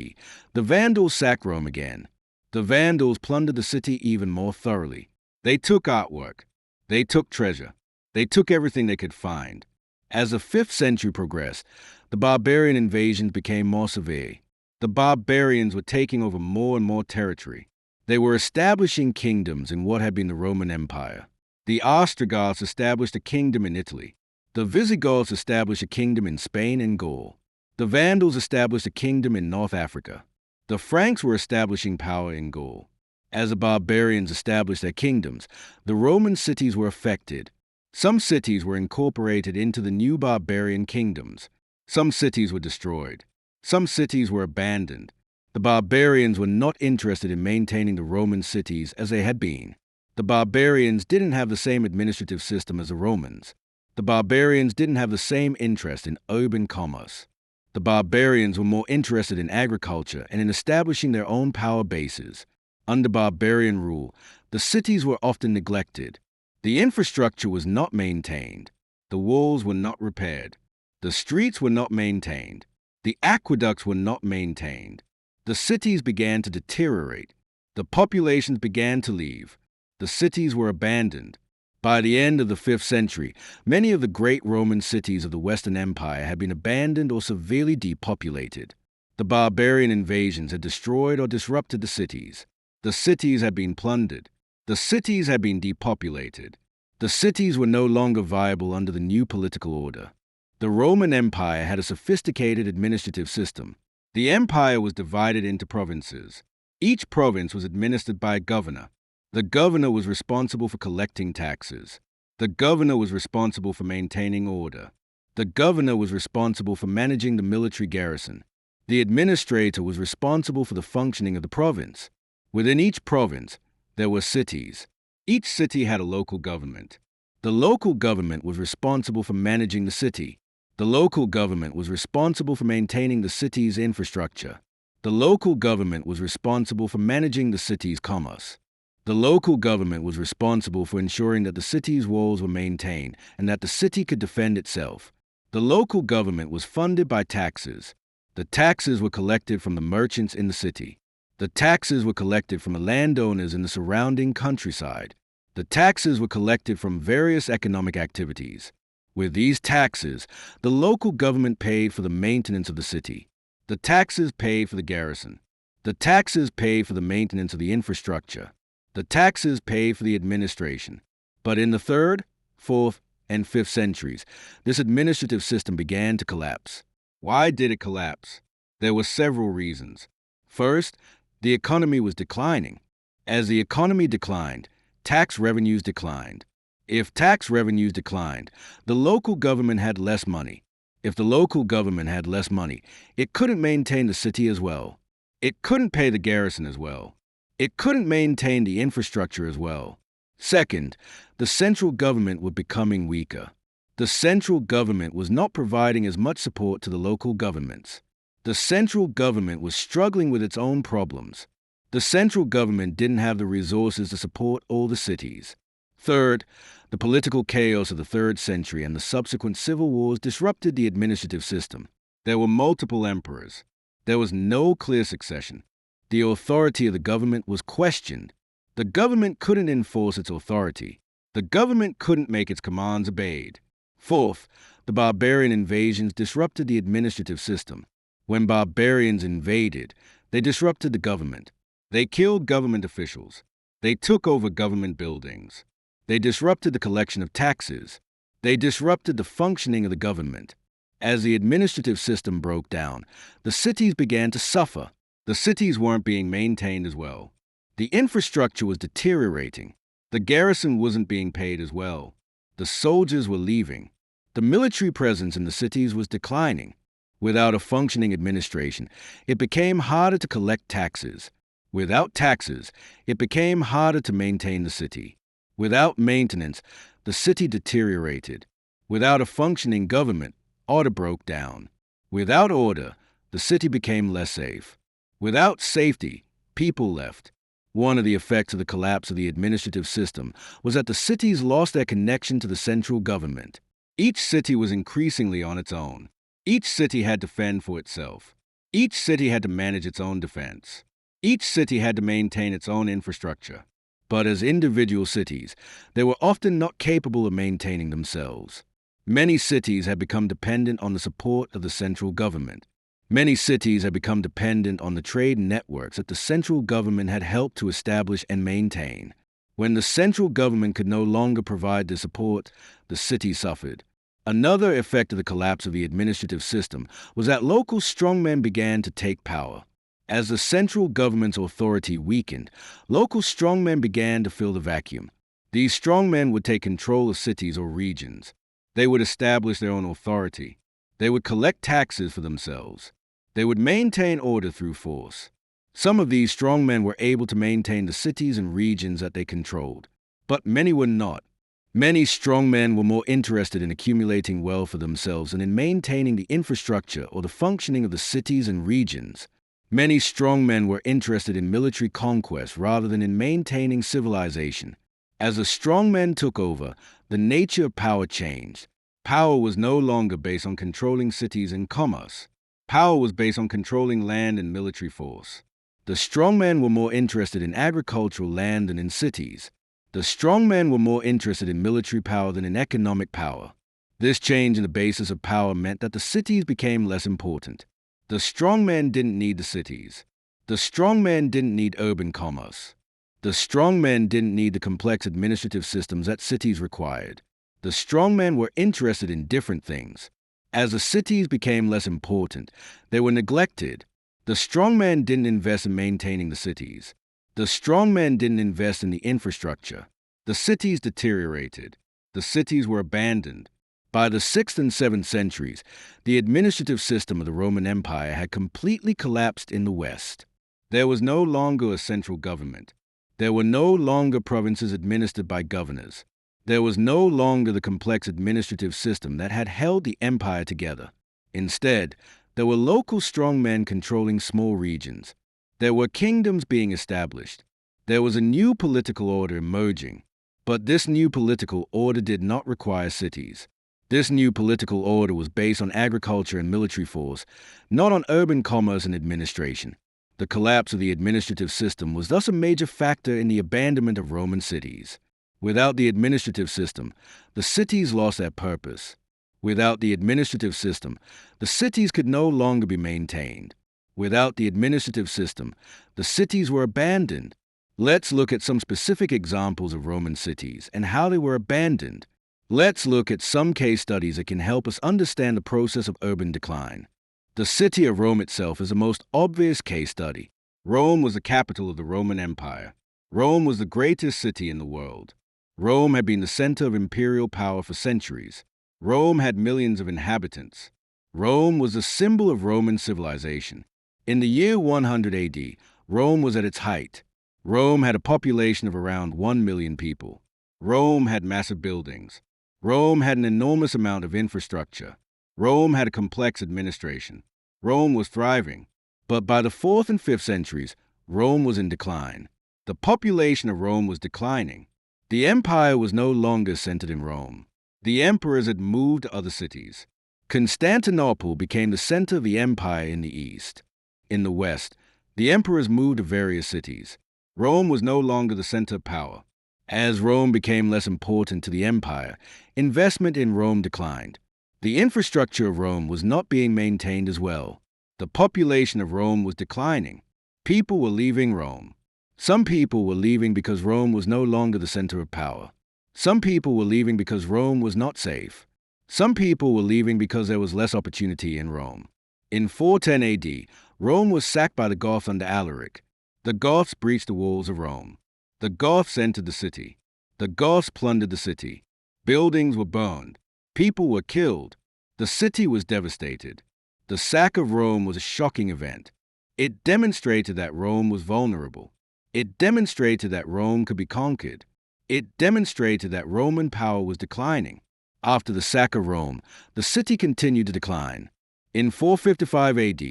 the Vandals sacked Rome again. The Vandals plundered the city even more thoroughly. They took artwork. They took treasure. They took everything they could find. As the 5th century progressed, the barbarian invasions became more severe. The barbarians were taking over more and more territory. They were establishing kingdoms in what had been the Roman Empire. The Ostrogoths established a kingdom in Italy. The Visigoths established a kingdom in Spain and Gaul. The Vandals established a kingdom in North Africa. The Franks were establishing power in Gaul. As the barbarians established their kingdoms, the Roman cities were affected. Some cities were incorporated into the new barbarian kingdoms. Some cities were destroyed. Some cities were abandoned. The barbarians were not interested in maintaining the Roman cities as they had been. The barbarians didn't have the same administrative system as the Romans. The barbarians didn't have the same interest in urban commerce. The barbarians were more interested in agriculture and in establishing their own power bases. Under barbarian rule, the cities were often neglected. The infrastructure was not maintained. The walls were not repaired. The streets were not maintained. The aqueducts were not maintained. The cities began to deteriorate. The populations began to leave. The cities were abandoned. By the end of the 5th century, many of the great Roman cities of the Western Empire had been abandoned or severely depopulated. The barbarian invasions had destroyed or disrupted the cities. The cities had been plundered. The cities had been depopulated. The cities were no longer viable under the new political order. The Roman Empire had a sophisticated administrative system. The empire was divided into provinces. Each province was administered by a governor. The governor was responsible for collecting taxes. The governor was responsible for maintaining order. The governor was responsible for managing the military garrison. The administrator was responsible for the functioning of the province. Within each province, there were cities. Each city had a local government. The local government was responsible for managing the city. The local government was responsible for maintaining the city's infrastructure. The local government was responsible for managing the city's commerce. The local government was responsible for ensuring that the city's walls were maintained and that the city could defend itself. The local government was funded by taxes. The taxes were collected from the merchants in the city. The taxes were collected from the landowners in the surrounding countryside. The taxes were collected from various economic activities. With these taxes, the local government paid for the maintenance of the city. The taxes paid for the garrison. The taxes paid for the maintenance of the infrastructure. The taxes paid for the administration. But in the 3rd, 4th, and 5th centuries, this administrative system began to collapse. Why did it collapse? There were several reasons. First, the economy was declining. As the economy declined, tax revenues declined. If tax revenues declined, the local government had less money. If the local government had less money, it couldn't maintain the city as well. It couldn't pay the garrison as well. It couldn't maintain the infrastructure as well. Second, the central government was becoming weaker. The central government was not providing as much support to the local governments. The central government was struggling with its own problems. The central government didn't have the resources to support all the cities. Third, the political chaos of the 3rd century and the subsequent civil wars disrupted the administrative system. There were multiple emperors. There was no clear succession. The authority of the government was questioned. The government couldn't enforce its authority. The government couldn't make its commands obeyed. Fourth, the barbarian invasions disrupted the administrative system. When barbarians invaded, they disrupted the government. They killed government officials. They took over government buildings. They disrupted the collection of taxes. They disrupted the functioning of the government. As the administrative system broke down, the cities began to suffer. The cities weren't being maintained as well. The infrastructure was deteriorating. The garrison wasn't being paid as well. The soldiers were leaving. The military presence in the cities was declining. Without a functioning administration, it became harder to collect taxes. Without taxes, it became harder to maintain the city. Without maintenance, the city deteriorated. Without a functioning government, order broke down. Without order, the city became less safe. Without safety, people left. One of the effects of the collapse of the administrative system was that the cities lost their connection to the central government. Each city was increasingly on its own. Each city had to fend for itself. Each city had to manage its own defense. Each city had to maintain its own infrastructure. But as individual cities, they were often not capable of maintaining themselves. Many cities had become dependent on the support of the central government. Many cities had become dependent on the trade networks that the central government had helped to establish and maintain. When the central government could no longer provide the support, the city suffered. Another effect of the collapse of the administrative system was that local strongmen began to take power. As the central government's authority weakened, local strongmen began to fill the vacuum. These strongmen would take control of cities or regions. They would establish their own authority. They would collect taxes for themselves. They would maintain order through force. Some of these strongmen were able to maintain the cities and regions that they controlled, but many were not. Many strongmen were more interested in accumulating wealth for themselves than in maintaining the infrastructure or the functioning of the cities and regions. Many strongmen were interested in military conquest rather than in maintaining civilization. As the strongmen took over, the nature of power changed. Power was no longer based on controlling cities and commerce. Power was based on controlling land and military force. The strongmen were more interested in agricultural land than in cities. The strongmen were more interested in military power than in economic power. This change in the basis of power meant that the cities became less important. The strongmen didn't need the cities. The strongmen didn't need urban commerce. The strongmen didn't need the complex administrative systems that cities required. The strongmen were interested in different things. As the cities became less important, they were neglected. The strongmen didn't invest in maintaining the cities. The strongmen didn't invest in the infrastructure. The cities deteriorated. The cities were abandoned. By the 6th and 7th centuries, the administrative system of the Roman Empire had completely collapsed in the West. There was no longer a central government. There were no longer provinces administered by governors. There was no longer the complex administrative system that had held the empire together. Instead, there were local strongmen controlling small regions. There were kingdoms being established. There was a new political order emerging. But this new political order did not require cities. This new political order was based on agriculture and military force, not on urban commerce and administration. The collapse of the administrative system was thus a major factor in the abandonment of Roman cities. Without the administrative system, the cities lost their purpose. Without the administrative system, the cities could no longer be maintained. Without the administrative system, the cities were abandoned. Let's look at some specific examples of Roman cities and how they were abandoned. Let's look at some case studies that can help us understand the process of urban decline. The city of Rome itself is the most obvious case study. Rome was the capital of the Roman Empire. Rome was the greatest city in the world. Rome had been the center of imperial power for centuries. Rome had millions of inhabitants. Rome was the symbol of Roman civilization. In the year 100 AD, Rome was at its height. Rome had a population of around 1 million people. Rome had massive buildings. Rome had an enormous amount of infrastructure. Rome had a complex administration. Rome was thriving. But by the 4th and 5th centuries, Rome was in decline. The population of Rome was declining. The empire was no longer centered in Rome. The emperors had moved to other cities. Constantinople became the center of the empire in the east. In the west, the emperors moved to various cities. Rome was no longer the center of power. As Rome became less important to the empire, investment in Rome declined. The infrastructure of Rome was not being maintained as well. The population of Rome was declining. People were leaving Rome. Some people were leaving because Rome was no longer the center of power. Some people were leaving because Rome was not safe. Some people were leaving because there was less opportunity in Rome. In 410 AD, Rome was sacked by the Goths under Alaric. The Goths breached the walls of Rome. The Goths entered the city. The Goths plundered the city. Buildings were burned. People were killed. The city was devastated. The sack of Rome was a shocking event. It demonstrated that Rome was vulnerable. It demonstrated that Rome could be conquered. It demonstrated that Roman power was declining. After the sack of Rome, the city continued to decline. In 455 AD,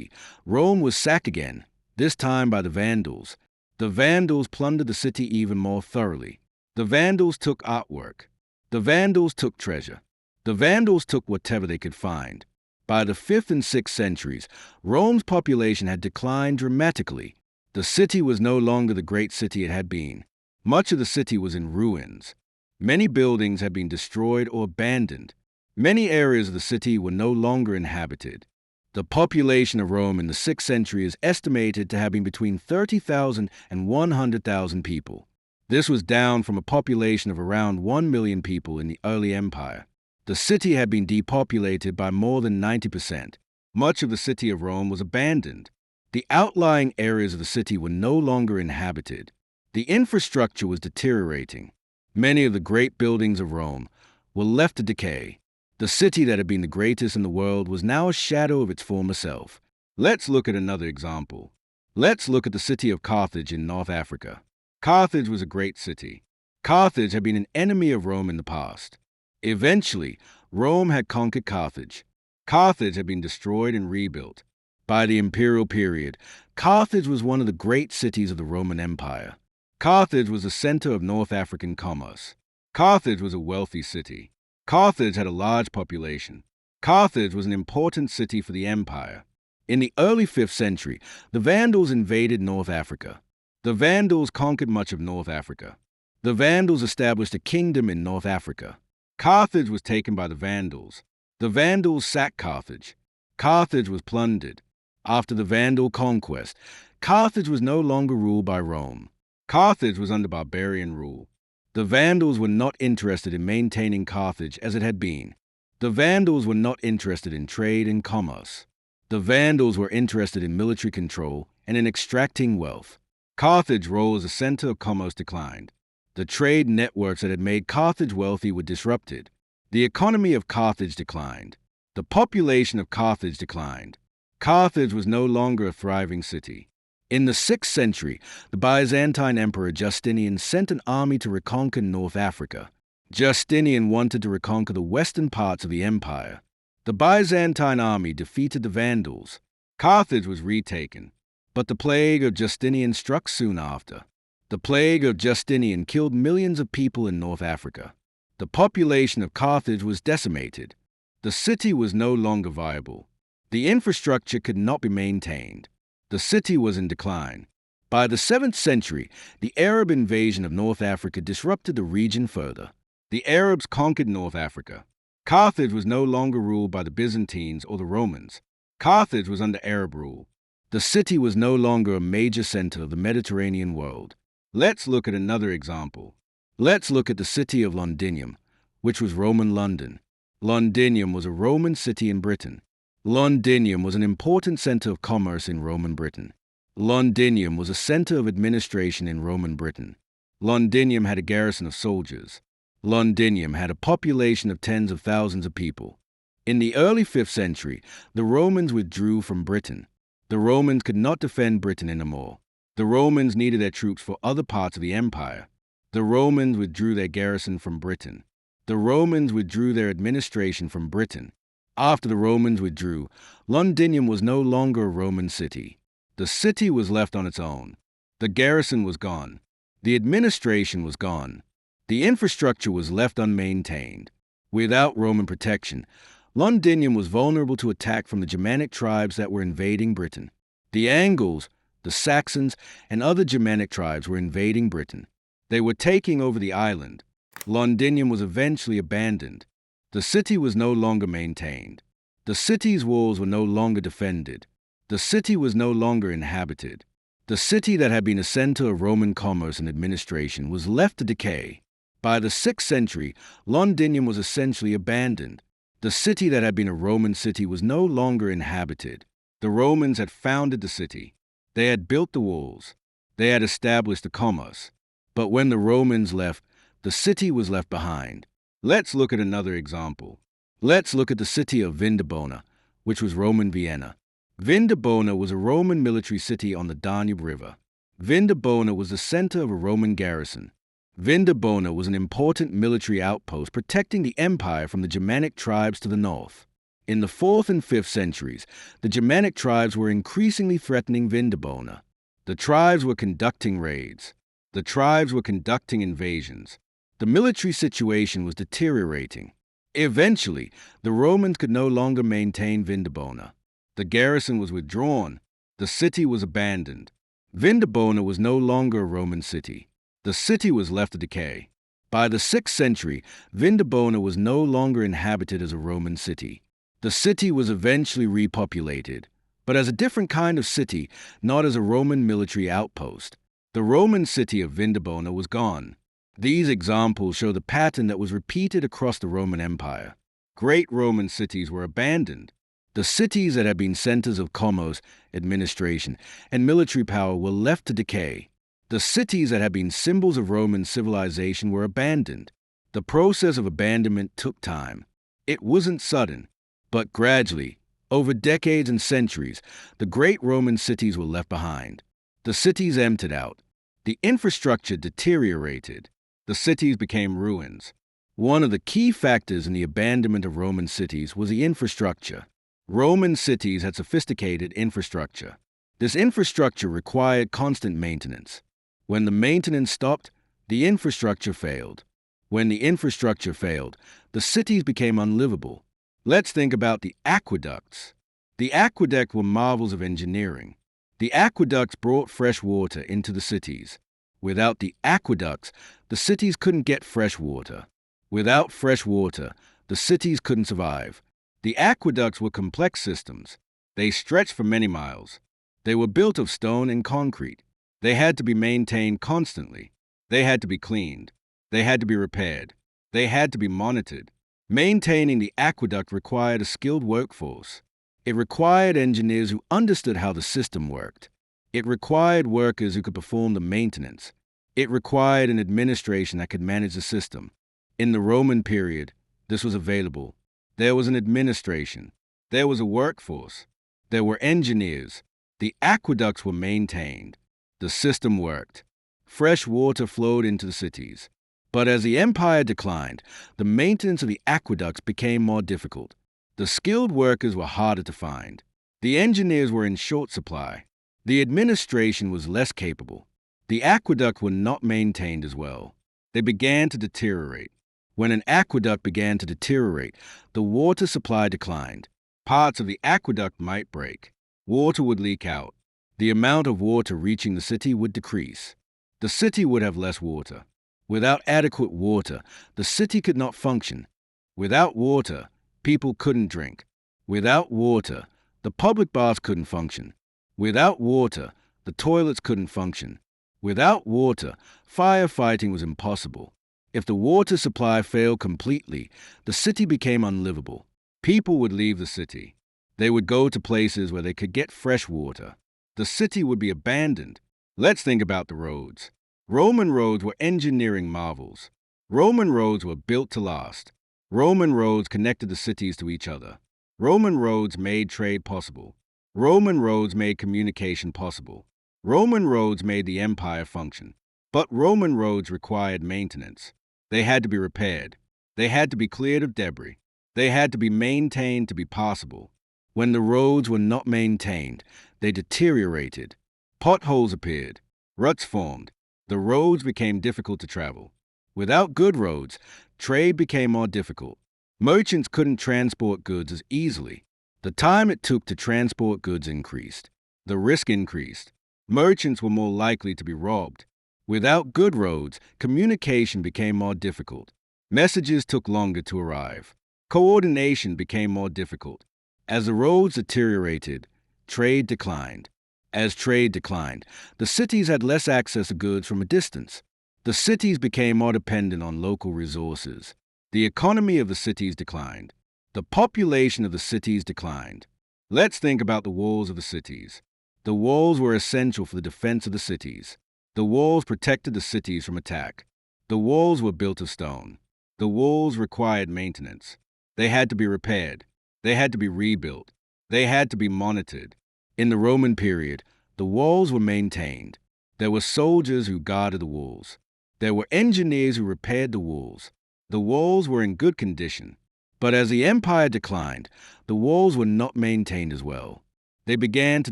Rome was sacked again, this time by the Vandals. The Vandals plundered the city even more thoroughly. The Vandals took artwork. The Vandals took treasure. The Vandals took whatever they could find. By the 5th and 6th centuries, Rome's population had declined dramatically. The city was no longer the great city it had been. Much of the city was in ruins. Many buildings had been destroyed or abandoned. Many areas of the city were no longer inhabited. The population of Rome in the 6th century is estimated to have been between 30,000 and 100,000 people. This was down from a population of around 1 million people in the early empire. The city had been depopulated by more than 90%. Much of the city of Rome was abandoned. The outlying areas of the city were no longer inhabited. The infrastructure was deteriorating. Many of the great buildings of Rome were left to decay. The city that had been the greatest in the world was now a shadow of its former self. Let's look at another example. Let's look at the city of Carthage in North Africa. Carthage was a great city. Carthage had been an enemy of Rome in the past. Eventually, Rome had conquered Carthage. Carthage had been destroyed and rebuilt. By the imperial period, Carthage was one of the great cities of the Roman Empire. Carthage was the center of North African commerce. Carthage was a wealthy city. Carthage had a large population. Carthage was an important city for the empire. In the early 5th century, the Vandals invaded North Africa. The Vandals conquered much of North Africa. The Vandals established a kingdom in North Africa. Carthage was taken by the Vandals. The Vandals sacked Carthage. Carthage was plundered. After the Vandal conquest, Carthage was no longer ruled by Rome. Carthage was under barbarian rule. The Vandals were not interested in maintaining Carthage as it had been. The Vandals were not interested in trade and commerce. The Vandals were interested in military control and in extracting wealth. Carthage's role as a center of commerce declined. The trade networks that had made Carthage wealthy were disrupted. The economy of Carthage declined. The population of Carthage declined. Carthage was no longer a thriving city. In the 6th century, the Byzantine Emperor Justinian sent an army to reconquer North Africa. Justinian wanted to reconquer the western parts of the empire. The Byzantine army defeated the Vandals. Carthage was retaken. But the plague of Justinian struck soon after. The plague of Justinian killed millions of people in North Africa. The population of Carthage was decimated. The city was no longer viable. The infrastructure could not be maintained. The city was in decline. By the 7th century, the Arab invasion of North Africa disrupted the region further. The Arabs conquered North Africa. Carthage was no longer ruled by the Byzantines or the Romans. Carthage was under Arab rule. The city was no longer a major center of the Mediterranean world. Let's look at another example. Let's look at the city of Londinium, which was Roman London. Londinium was a Roman city in Britain. Londinium was an important center of commerce in Roman Britain. Londinium was a center of administration in Roman Britain. Londinium had a garrison of soldiers. Londinium had a population of tens of thousands of people. In the early 5th century, the Romans withdrew from Britain. The Romans could not defend Britain anymore. The Romans needed their troops for other parts of the empire. The Romans withdrew their garrison from Britain. The Romans withdrew their administration from Britain. After the Romans withdrew, Londinium was no longer a Roman city. The city was left on its own. The garrison was gone. The administration was gone. The infrastructure was left unmaintained. Without Roman protection, Londinium was vulnerable to attack from the Germanic tribes that were invading Britain. The Angles, the Saxons, and other Germanic tribes were invading Britain. They were taking over the island. Londinium was eventually abandoned. The city was no longer maintained. The city's walls were no longer defended. The city was no longer inhabited. The city that had been a center of Roman commerce and administration was left to decay. By the 6th century, Londinium was essentially abandoned. The city that had been a Roman city was no longer inhabited. The Romans had founded the city. They had built the walls. They had established the commerce. But when the Romans left, the city was left behind. Let's look at another example. Let's look at the city of Vindobona, which was Roman Vienna. Vindobona was a Roman military city on the Danube River. Vindobona was the center of a Roman garrison. Vindobona was an important military outpost protecting the empire from the Germanic tribes to the north. In the 4th and 5th centuries, the Germanic tribes were increasingly threatening Vindobona. The tribes were conducting raids. The tribes were conducting invasions. The military situation was deteriorating. Eventually, the Romans could no longer maintain Vindobona. The garrison was withdrawn. The city was abandoned. Vindobona was no longer a Roman city. The city was left to decay. By the 6th century, Vindobona was no longer inhabited as a Roman city. The city was eventually repopulated, but as a different kind of city, not as a Roman military outpost. The Roman city of Vindobona was gone. These examples show the pattern that was repeated across the Roman Empire. Great Roman cities were abandoned. The cities that had been centers of commerce, administration, and military power were left to decay. The cities that had been symbols of Roman civilization were abandoned. The process of abandonment took time. It wasn't sudden, but gradually, over decades and centuries, the great Roman cities were left behind. The cities emptied out. The infrastructure deteriorated. The cities became ruins. One of the key factors in the abandonment of Roman cities was the infrastructure. Roman cities had sophisticated infrastructure. This infrastructure required constant maintenance. When the maintenance stopped, the infrastructure failed. When the infrastructure failed, the cities became unlivable. Let's think about the aqueducts. The aqueducts were marvels of engineering. The aqueducts brought fresh water into the cities. Without the aqueducts, the cities couldn't get fresh water. Without fresh water, the cities couldn't survive. The aqueducts were complex systems. They stretched for many miles. They were built of stone and concrete. They had to be maintained constantly. They had to be cleaned. They had to be repaired. They had to be monitored. Maintaining the aqueduct required a skilled workforce. It required engineers who understood how the system worked. It required workers who could perform the maintenance. It required an administration that could manage the system. In the Roman period, this was available. There was an administration. There was a workforce. There were engineers. The aqueducts were maintained. The system worked. Fresh water flowed into the cities. But as the empire declined, the maintenance of the aqueducts became more difficult. The skilled workers were harder to find. The engineers were in short supply. The administration was less capable. The aqueducts were not maintained as well. They began to deteriorate. When an aqueduct began to deteriorate, the water supply declined. Parts of the aqueduct might break. Water would leak out. The amount of water reaching the city would decrease. The city would have less water. Without adequate water, the city could not function. Without water, people couldn't drink. Without water, the public baths couldn't function. Without water, the toilets couldn't function. Without water, firefighting was impossible. If the water supply failed completely, the city became unlivable. People would leave the city. They would go to places where they could get fresh water. The city would be abandoned. Let's think about the roads. Roman roads were engineering marvels. Roman roads were built to last. Roman roads connected the cities to each other. Roman roads made trade possible. Roman roads made communication possible. Roman roads made the empire function. But Roman roads required maintenance. They had to be repaired. They had to be cleared of debris. They had to be maintained to be passable. When the roads were not maintained, they deteriorated. Potholes appeared. Ruts formed. The roads became difficult to travel. Without good roads, trade became more difficult. Merchants couldn't transport goods as easily. The time it took to transport goods increased. The risk increased. Merchants were more likely to be robbed. Without good roads, communication became more difficult. Messages took longer to arrive. Coordination became more difficult. As the roads deteriorated, trade declined. As trade declined, the cities had less access to goods from a distance. The cities became more dependent on local resources. The economy of the cities declined. The population of the cities declined. Let's think about the walls of the cities. The walls were essential for the defense of the cities. The walls protected the cities from attack. The walls were built of stone. The walls required maintenance. They had to be repaired. They had to be rebuilt. They had to be monitored. In the Roman period, the walls were maintained. There were soldiers who guarded the walls. There were engineers who repaired the walls. The walls were in good condition. But as the empire declined, the walls were not maintained as well. They began to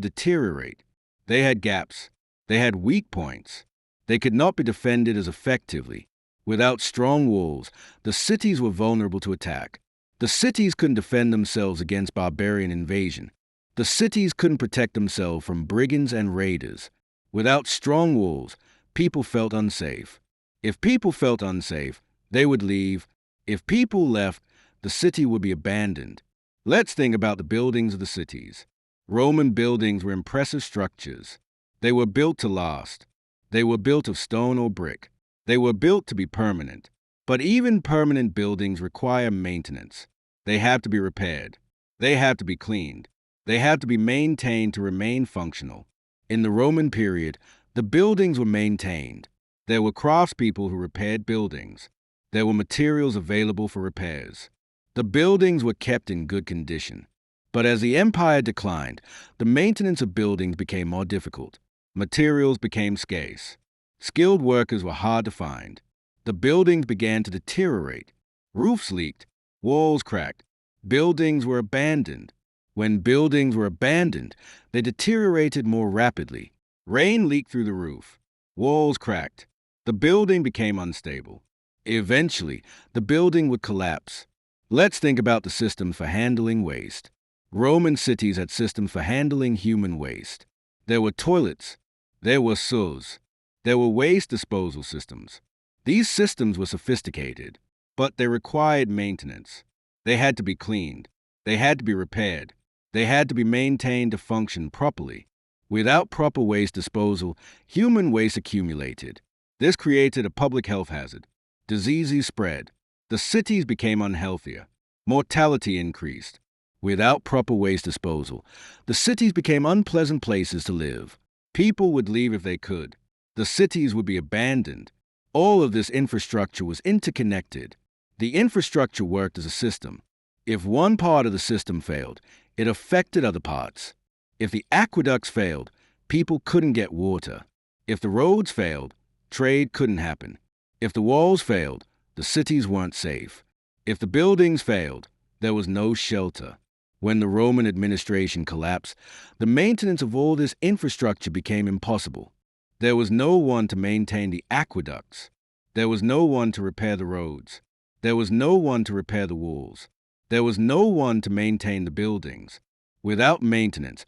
deteriorate. They had gaps. They had weak points. They could not be defended as effectively. Without strong walls, the cities were vulnerable to attack. The cities couldn't defend themselves against barbarian invasion. The cities couldn't protect themselves from brigands and raiders. Without strong walls, people felt unsafe. If people felt unsafe, they would leave. If people left, the city would be abandoned. Let's think about the buildings of the cities. Roman buildings were impressive structures. They were built to last. They were built of stone or brick. They were built to be permanent. But even permanent buildings require maintenance. They have to be repaired. They have to be cleaned. They have to be maintained to remain functional. In the Roman period, the buildings were maintained. There were craftspeople who repaired buildings. There were materials available for repairs. The buildings were kept in good condition. But as the empire declined, the maintenance of buildings became more difficult. Materials became scarce. Skilled workers were hard to find. The buildings began to deteriorate. Roofs leaked. Walls cracked. Buildings were abandoned. When buildings were abandoned, they deteriorated more rapidly. Rain leaked through the roof. Walls cracked. The building became unstable. Eventually, the building would collapse. Let's think about the systems for handling waste. Roman cities had systems for handling human waste. There were toilets. There were sewers. There were waste disposal systems. These systems were sophisticated, but they required maintenance. They had to be cleaned. They had to be repaired. They had to be maintained to function properly. Without proper waste disposal, human waste accumulated. This created a public health hazard. Diseases spread. The cities became unhealthier. Mortality increased. Without proper waste disposal, the cities became unpleasant places to live. People would leave if they could. The cities would be abandoned. All of this infrastructure was interconnected. The infrastructure worked as a system. If one part of the system failed, it affected other parts. If the aqueducts failed, people couldn't get water. If the roads failed, trade couldn't happen. If the walls failed, the cities weren't safe. If the buildings failed, there was no shelter. When the Roman administration collapsed, the maintenance of all this infrastructure became impossible. There was no one to maintain the aqueducts. There was no one to repair the roads. There was no one to repair the walls. There was no one to maintain the buildings. Without maintenance,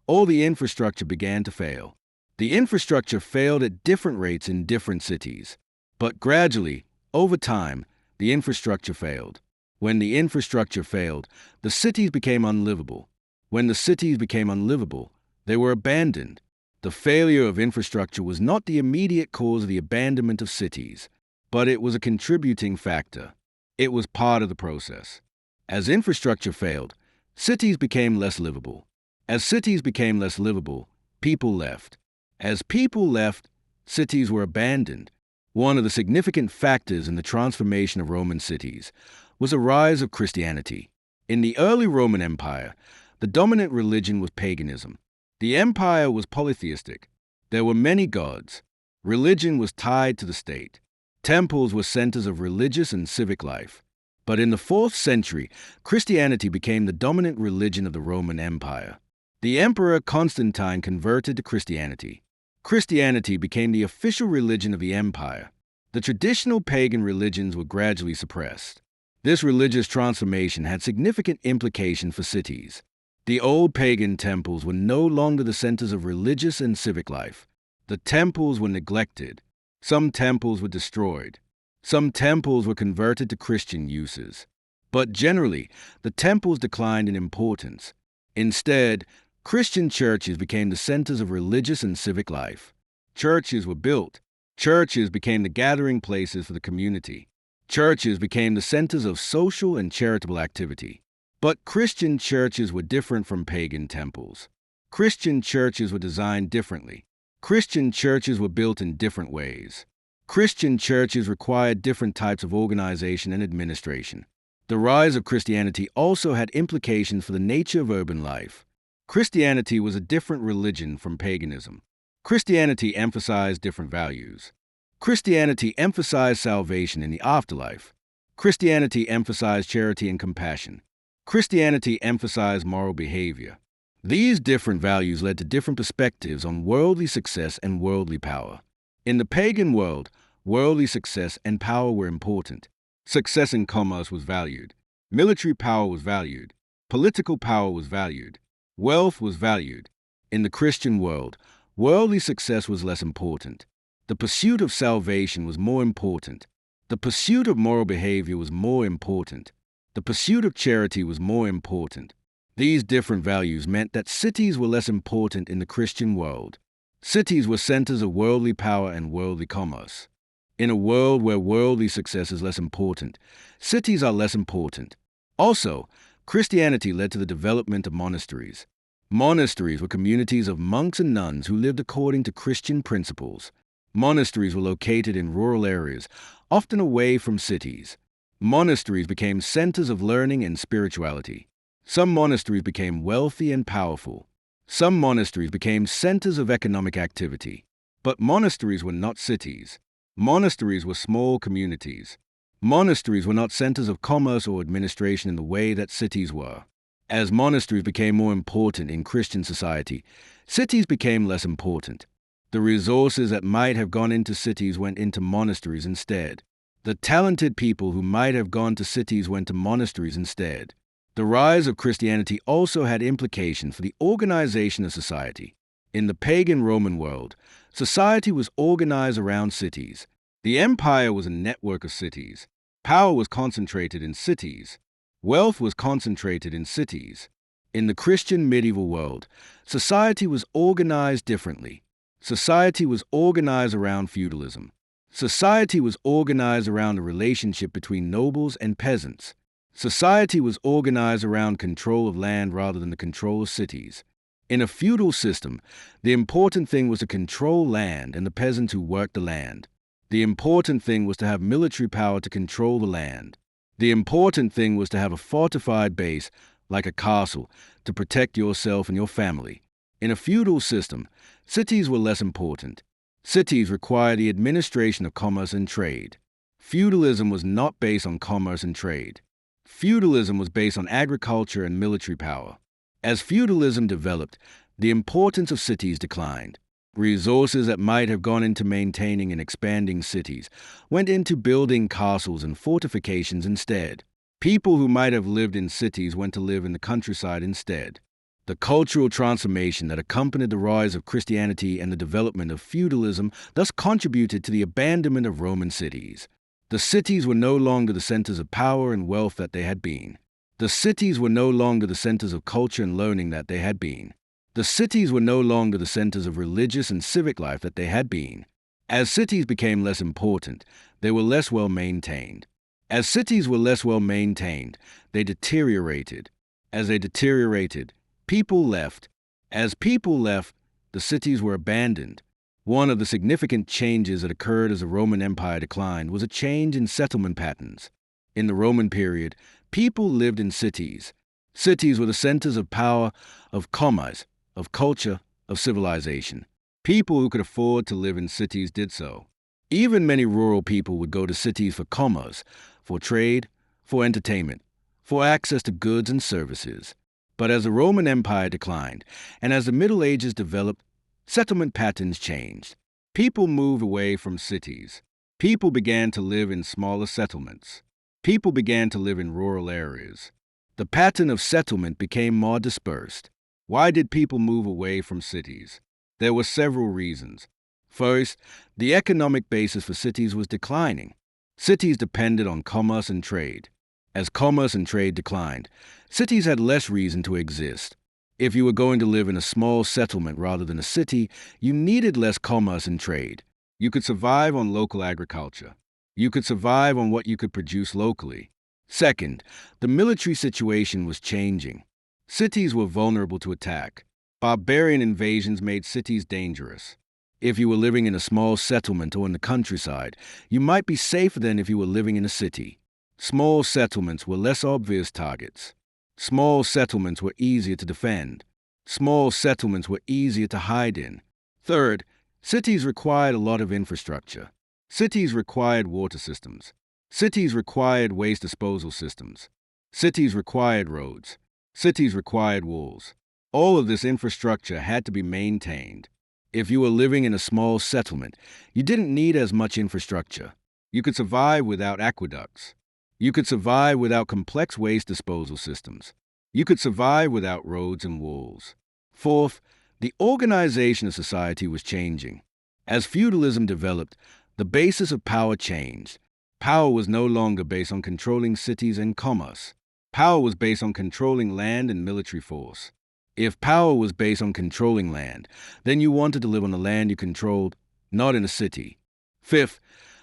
all the infrastructure began to fail. The infrastructure failed at different rates in different cities. But gradually, over time, the infrastructure failed. When the infrastructure failed, the cities became unlivable. When the cities became unlivable, they were abandoned. The failure of infrastructure was not the immediate cause of the abandonment of cities, but it was a contributing factor. It was part of the process. As infrastructure failed, cities became less livable. As cities became less livable, people left. As people left, cities were abandoned. One of the significant factors in the transformation of Roman cities was a rise of Christianity. In the early Roman Empire, the dominant religion was paganism. The empire was polytheistic. There were many gods. Religion was tied to the state. Temples were centers of religious and civic life. But in the 4th century, Christianity became the dominant religion of the Roman Empire. The Emperor Constantine converted to Christianity. Christianity became the official religion of the empire. The traditional pagan religions were gradually suppressed. This religious transformation had significant implications for cities. The old pagan temples were no longer the centers of religious and civic life. The temples were neglected. Some temples were destroyed. Some temples were converted to Christian uses. But generally, the temples declined in importance. Instead, Christian churches became the centers of religious and civic life. Churches were built. Churches became the gathering places for the community. Churches became the centers of social and charitable activity. But Christian churches were different from pagan temples. Christian churches were designed differently. Christian churches were built in different ways. Christian churches required different types of organization and administration. The rise of Christianity also had implications for the nature of urban life. Christianity was a different religion from paganism. Christianity emphasized different values. Christianity emphasized salvation in the afterlife. Christianity emphasized charity and compassion. Christianity emphasized moral behavior. These different values led to different perspectives on worldly success and worldly power. In the pagan world, worldly success and power were important. Success in commerce was valued. Military power was valued. Political power was valued. Wealth was valued. In the Christian world, worldly success was less important. The pursuit of salvation was more important. The pursuit of moral behavior was more important. The pursuit of charity was more important. These different values meant that cities were less important in the Christian world. Cities were centers of worldly power and worldly commerce. In a world where worldly success is less important, cities are less important. Also, Christianity led to the development of monasteries. Monasteries were communities of monks and nuns who lived according to Christian principles. Monasteries were located in rural areas, often away from cities. Monasteries became centers of learning and spirituality. Some monasteries became wealthy and powerful. Some monasteries became centers of economic activity. But monasteries were not cities. Monasteries were small communities. Monasteries were not centers of commerce or administration in the way that cities were. As monasteries became more important in Christian society, cities became less important. The resources that might have gone into cities went into monasteries instead. The talented people who might have gone to cities went to monasteries instead. The rise of Christianity also had implications for the organization of society. In the pagan Roman world, society was organized around cities. The empire was a network of cities. Power was concentrated in cities. Wealth was concentrated in cities. In the Christian medieval world, society was organized differently. Society was organized around feudalism. Society was organized around the relationship between nobles and peasants. Society was organized around control of land rather than the control of cities. In a feudal system, the important thing was to control land and the peasants who worked the land. The important thing was to have military power to control the land. The important thing was to have a fortified base, like a castle, to protect yourself and your family. In a feudal system, cities were less important. Cities required the administration of commerce and trade. Feudalism was not based on commerce and trade. Feudalism was based on agriculture and military power. As feudalism developed, the importance of cities declined. Resources that might have gone into maintaining and expanding cities went into building castles and fortifications instead. People who might have lived in cities went to live in the countryside instead. The cultural transformation that accompanied the rise of Christianity and the development of feudalism thus contributed to the abandonment of Roman cities. The cities were no longer the centers of power and wealth that they had been. The cities were no longer the centers of culture and learning that they had been. The cities were no longer the centers of religious and civic life that they had been. As cities became less important, they were less well maintained. As cities were less well maintained, they deteriorated. As they deteriorated, people left. As people left, the cities were abandoned. One of the significant changes that occurred as the Roman Empire declined was a change in settlement patterns. In the Roman period, people lived in cities. Cities were the centers of power, of commerce, of culture, of civilization. People who could afford to live in cities did so. Even many rural people would go to cities for commerce, for trade, for entertainment, for access to goods and services. But as the Roman Empire declined, and as the Middle Ages developed, settlement patterns changed. People moved away from cities. People began to live in smaller settlements. People began to live in rural areas. The pattern of settlement became more dispersed. Why did people move away from cities? There were several reasons. First, the economic basis for cities was declining. Cities depended on commerce and trade. As commerce and trade declined, cities had less reason to exist. If you were going to live in a small settlement rather than a city, you needed less commerce and trade. You could survive on local agriculture. You could survive on what you could produce locally. Second, the military situation was changing. Cities were vulnerable to attack. Barbarian invasions made cities dangerous. If you were living in a small settlement or in the countryside, you might be safer than if you were living in a city. Small settlements were less obvious targets. Small settlements were easier to defend. Small settlements were easier to hide in. Third, cities required a lot of infrastructure. Cities required water systems. Cities required waste disposal systems. Cities required roads. Cities required walls. All of this infrastructure had to be maintained. If you were living in a small settlement, you didn't need as much infrastructure. You could survive without aqueducts. You could survive without complex waste disposal systems. You could survive without roads and walls. Fourth, the organization of society was changing. As feudalism developed, the basis of power changed. Power was no longer based on controlling cities and commerce. Power was based on controlling land and military force. If power was based on controlling land, then you wanted to live on the land you controlled, not in a city. Fifth,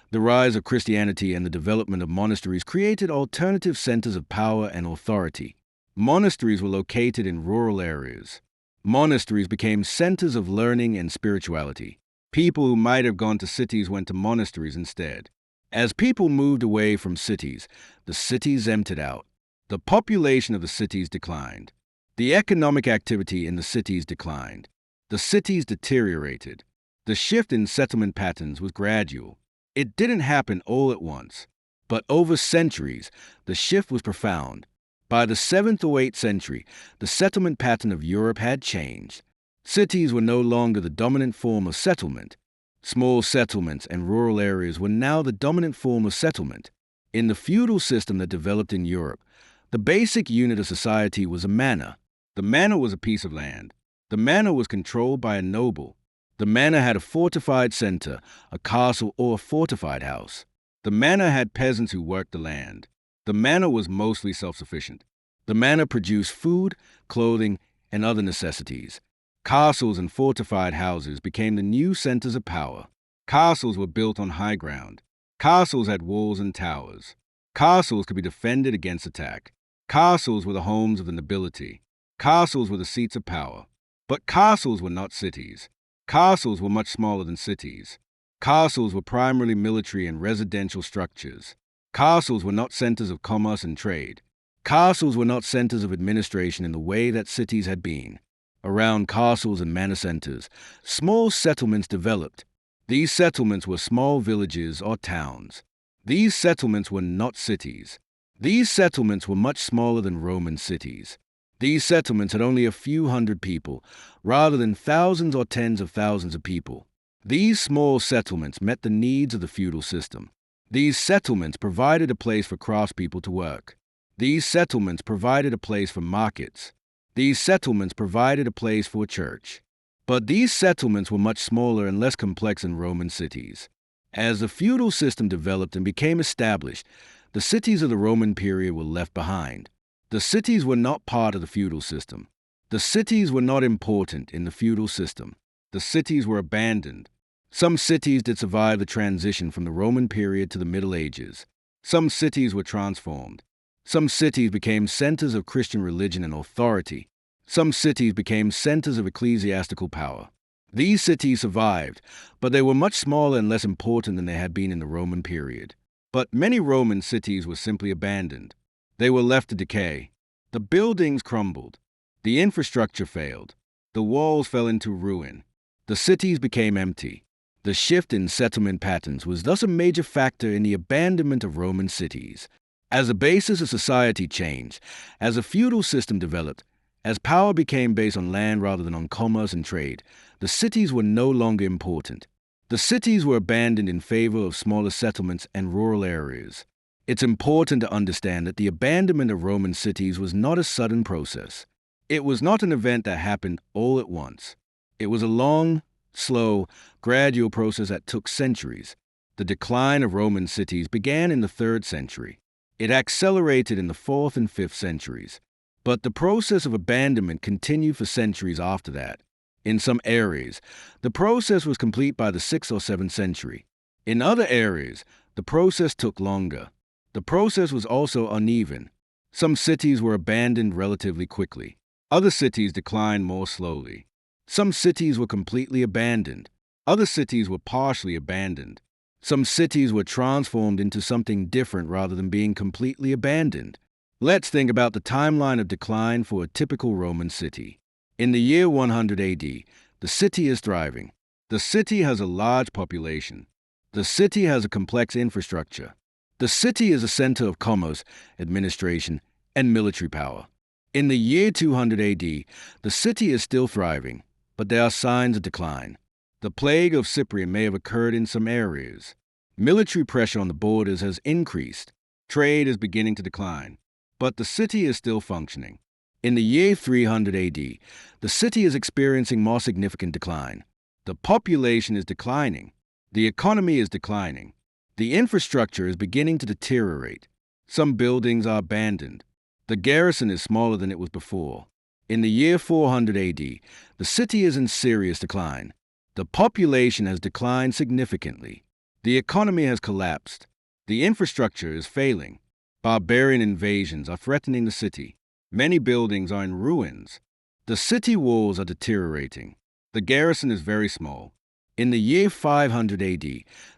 the rise of Christianity and the development of monasteries created alternative centers of power and authority. Monasteries were located in rural areas. Monasteries became centers of learning and spirituality. People who might have gone to cities went to monasteries instead. As people moved away from cities, the cities emptied out. The population of the cities declined. The economic activity in the cities declined. The cities deteriorated. The shift in settlement patterns was gradual. It didn't happen all at once, but over centuries, the shift was profound. By the 7th or 8th century, the settlement pattern of Europe had changed. Cities were no longer the dominant form of settlement. Small settlements and rural areas were now the dominant form of settlement. In the feudal system that developed in Europe, the basic unit of society was a manor. The manor was a piece of land. The manor was controlled by a noble. The manor had a fortified center, a castle or a fortified house. The manor had peasants who worked the land. The manor was mostly self-sufficient. The manor produced food, clothing, and other necessities. Castles and fortified houses became the new centers of power. Castles were built on high ground. Castles had walls and towers. Castles could be defended against attack. Castles were the homes of the nobility. Castles were the seats of power. But castles were not cities. Castles were much smaller than cities. Castles were primarily military and residential structures. Castles were not centers of commerce and trade. Castles were not centers of administration in the way that cities had been. Around castles and manor centers, small settlements developed. These settlements were small villages or towns. These settlements were not cities. These settlements were much smaller than Roman cities. These settlements had only a few hundred people, rather than thousands or tens of thousands of people. These small settlements met the needs of the feudal system. These settlements provided a place for craftspeople to work. These settlements provided a place for markets. These settlements provided a place for a church. But these settlements were much smaller and less complex than Roman cities. As the feudal system developed and became established, the cities of the Roman period were left behind. The cities were not part of the feudal system. The cities were not important in the feudal system. The cities were abandoned. Some cities did survive the transition from the Roman period to the Middle Ages. Some cities were transformed. Some cities became centers of Christian religion and authority. Some cities became centers of ecclesiastical power. These cities survived, but they were much smaller and less important than they had been in the Roman period. But many Roman cities were simply abandoned. They were left to decay. The buildings crumbled. The infrastructure failed. The walls fell into ruin. The cities became empty. The shift in settlement patterns was thus a major factor in the abandonment of Roman cities. As the basis of society changed, as a feudal system developed, as power became based on land rather than on commerce and trade, the cities were no longer important. The cities were abandoned in favor of smaller settlements and rural areas. It's important to understand that the abandonment of Roman cities was not a sudden process. It was not an event that happened all at once. It was a long, slow, gradual process that took centuries. The decline of Roman cities began in the 3rd century. It accelerated in the 4th and 5th centuries. But the process of abandonment continued for centuries after that. In some areas, the process was complete by the 6th or 7th century. In other areas, the process took longer. The process was also uneven. Some cities were abandoned relatively quickly. Other cities declined more slowly. Some cities were completely abandoned. Other cities were partially abandoned. Some cities were transformed into something different rather than being completely abandoned. Let's think about the timeline of decline for a typical Roman city. In the year 100 AD, the city is thriving. The city has a large population. The city has a complex infrastructure. The city is a center of commerce, administration, and military power. In the year 200 AD, the city is still thriving, but there are signs of decline. The plague of Cyprian may have occurred in some areas. Military pressure on the borders has increased. Trade is beginning to decline, but the city is still functioning. In the year 300 AD, the city is experiencing more significant decline. The population is declining. The economy is declining. The infrastructure is beginning to deteriorate. Some buildings are abandoned. The garrison is smaller than it was before. In the year 400 AD, the city is in serious decline. The population has declined significantly. The economy has collapsed. The infrastructure is failing. Barbarian invasions are threatening the city. Many buildings are in ruins. The city walls are deteriorating. The garrison is very small. In the year 500 AD,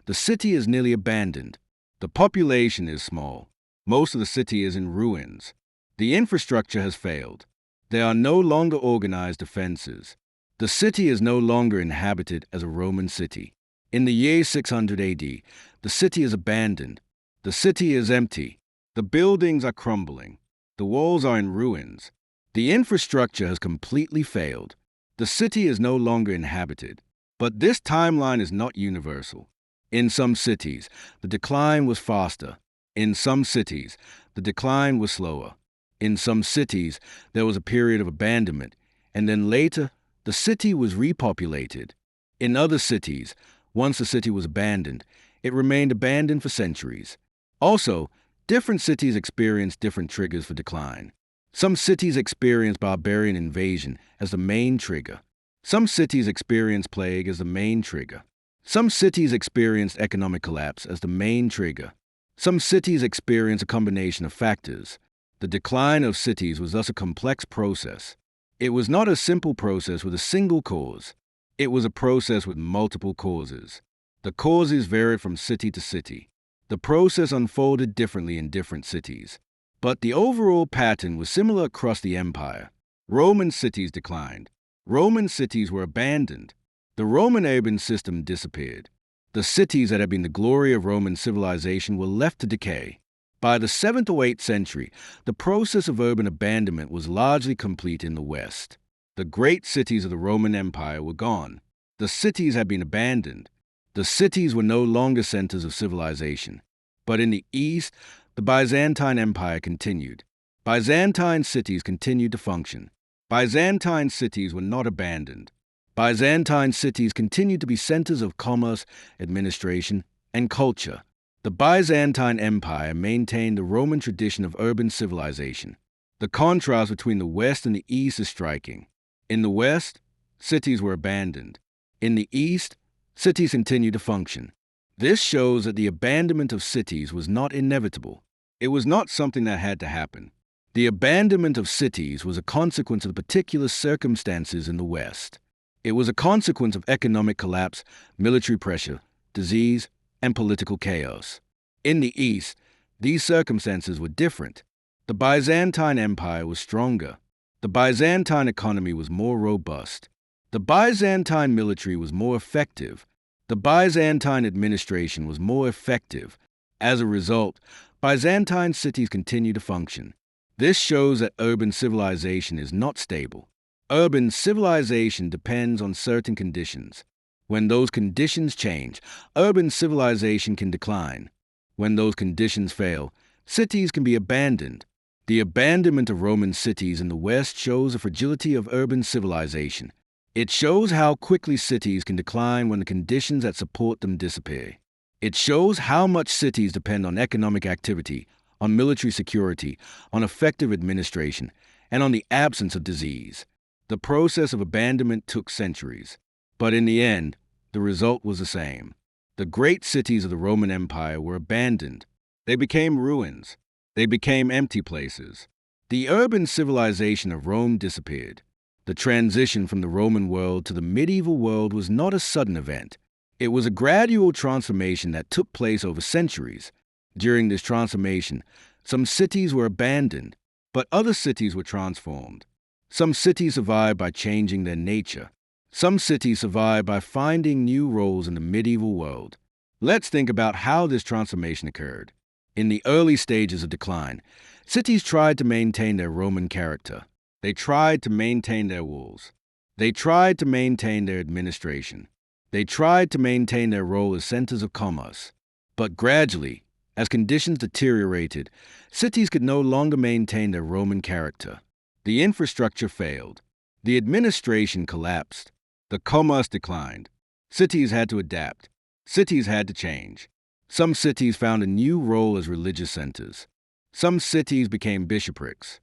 the city is nearly abandoned. The population is small. Most of the city is in ruins. The infrastructure has failed. There are no longer organized defenses. The city is no longer inhabited as a Roman city. In the year 600 AD, the city is abandoned. The city is empty. The buildings are crumbling. The walls are in ruins. The infrastructure has completely failed. The city is no longer inhabited. But this timeline is not universal. In some cities, the decline was faster. In some cities, the decline was slower. In some cities, there was a period of abandonment, and then later, the city was repopulated. In other cities, once the city was abandoned, it remained abandoned for centuries. Also, different cities experienced different triggers for decline. Some cities experienced barbarian invasion as the main trigger. Some cities experienced plague as the main trigger. Some cities experienced economic collapse as the main trigger. Some cities experienced a combination of factors. The decline of cities was thus a complex process. It was not a simple process with a single cause. It was a process with multiple causes. The causes varied from city to city. The process unfolded differently in different cities. But the overall pattern was similar across the empire. Roman cities declined. Roman cities were abandoned. The Roman urban system disappeared. The cities that had been the glory of Roman civilization were left to decay. By the 7th or 8th century, the process of urban abandonment was largely complete in the West. The great cities of the Roman Empire were gone. The cities had been abandoned. The cities were no longer centers of civilization. But in the East, the Byzantine Empire continued. Byzantine cities continued to function. Byzantine cities were not abandoned. Byzantine cities continued to be centers of commerce, administration, and culture. The Byzantine Empire maintained the Roman tradition of urban civilization. The contrast between the West and the East is striking. In the West, cities were abandoned. In the East, cities continued to function. This shows that the abandonment of cities was not inevitable. It was not something that had to happen. The abandonment of cities was a consequence of particular circumstances in the West. It was a consequence of economic collapse, military pressure, disease, and political chaos. In the East, these circumstances were different. The Byzantine Empire was stronger. The Byzantine economy was more robust. The Byzantine military was more effective. The Byzantine administration was more effective. As a result, Byzantine cities continue to function. This shows that urban civilization is not stable. Urban civilization depends on certain conditions. When those conditions change, urban civilization can decline. When those conditions fail, cities can be abandoned. The abandonment of Roman cities in the West shows the fragility of urban civilization. It shows how quickly cities can decline when the conditions that support them disappear. It shows how much cities depend on economic activity, on military security, on effective administration, and on the absence of disease. The process of abandonment took centuries, but in the end, the result was the same. The great cities of the Roman Empire were abandoned. They became ruins. They became empty places. The urban civilization of Rome disappeared. The transition from the Roman world to the medieval world was not a sudden event. It was a gradual transformation that took place over centuries. During this transformation, some cities were abandoned, but other cities were transformed. Some cities survived by changing their nature. Some cities survived by finding new roles in the medieval world. Let's think about how this transformation occurred. In the early stages of decline, cities tried to maintain their Roman character. They tried to maintain their walls. They tried to maintain their administration. They tried to maintain their role as centers of commerce. But gradually, as conditions deteriorated, cities could no longer maintain their Roman character. The infrastructure failed. The administration collapsed. The commerce declined. Cities had to adapt. Cities had to change. Some cities found a new role as religious centers. Some cities became bishoprics.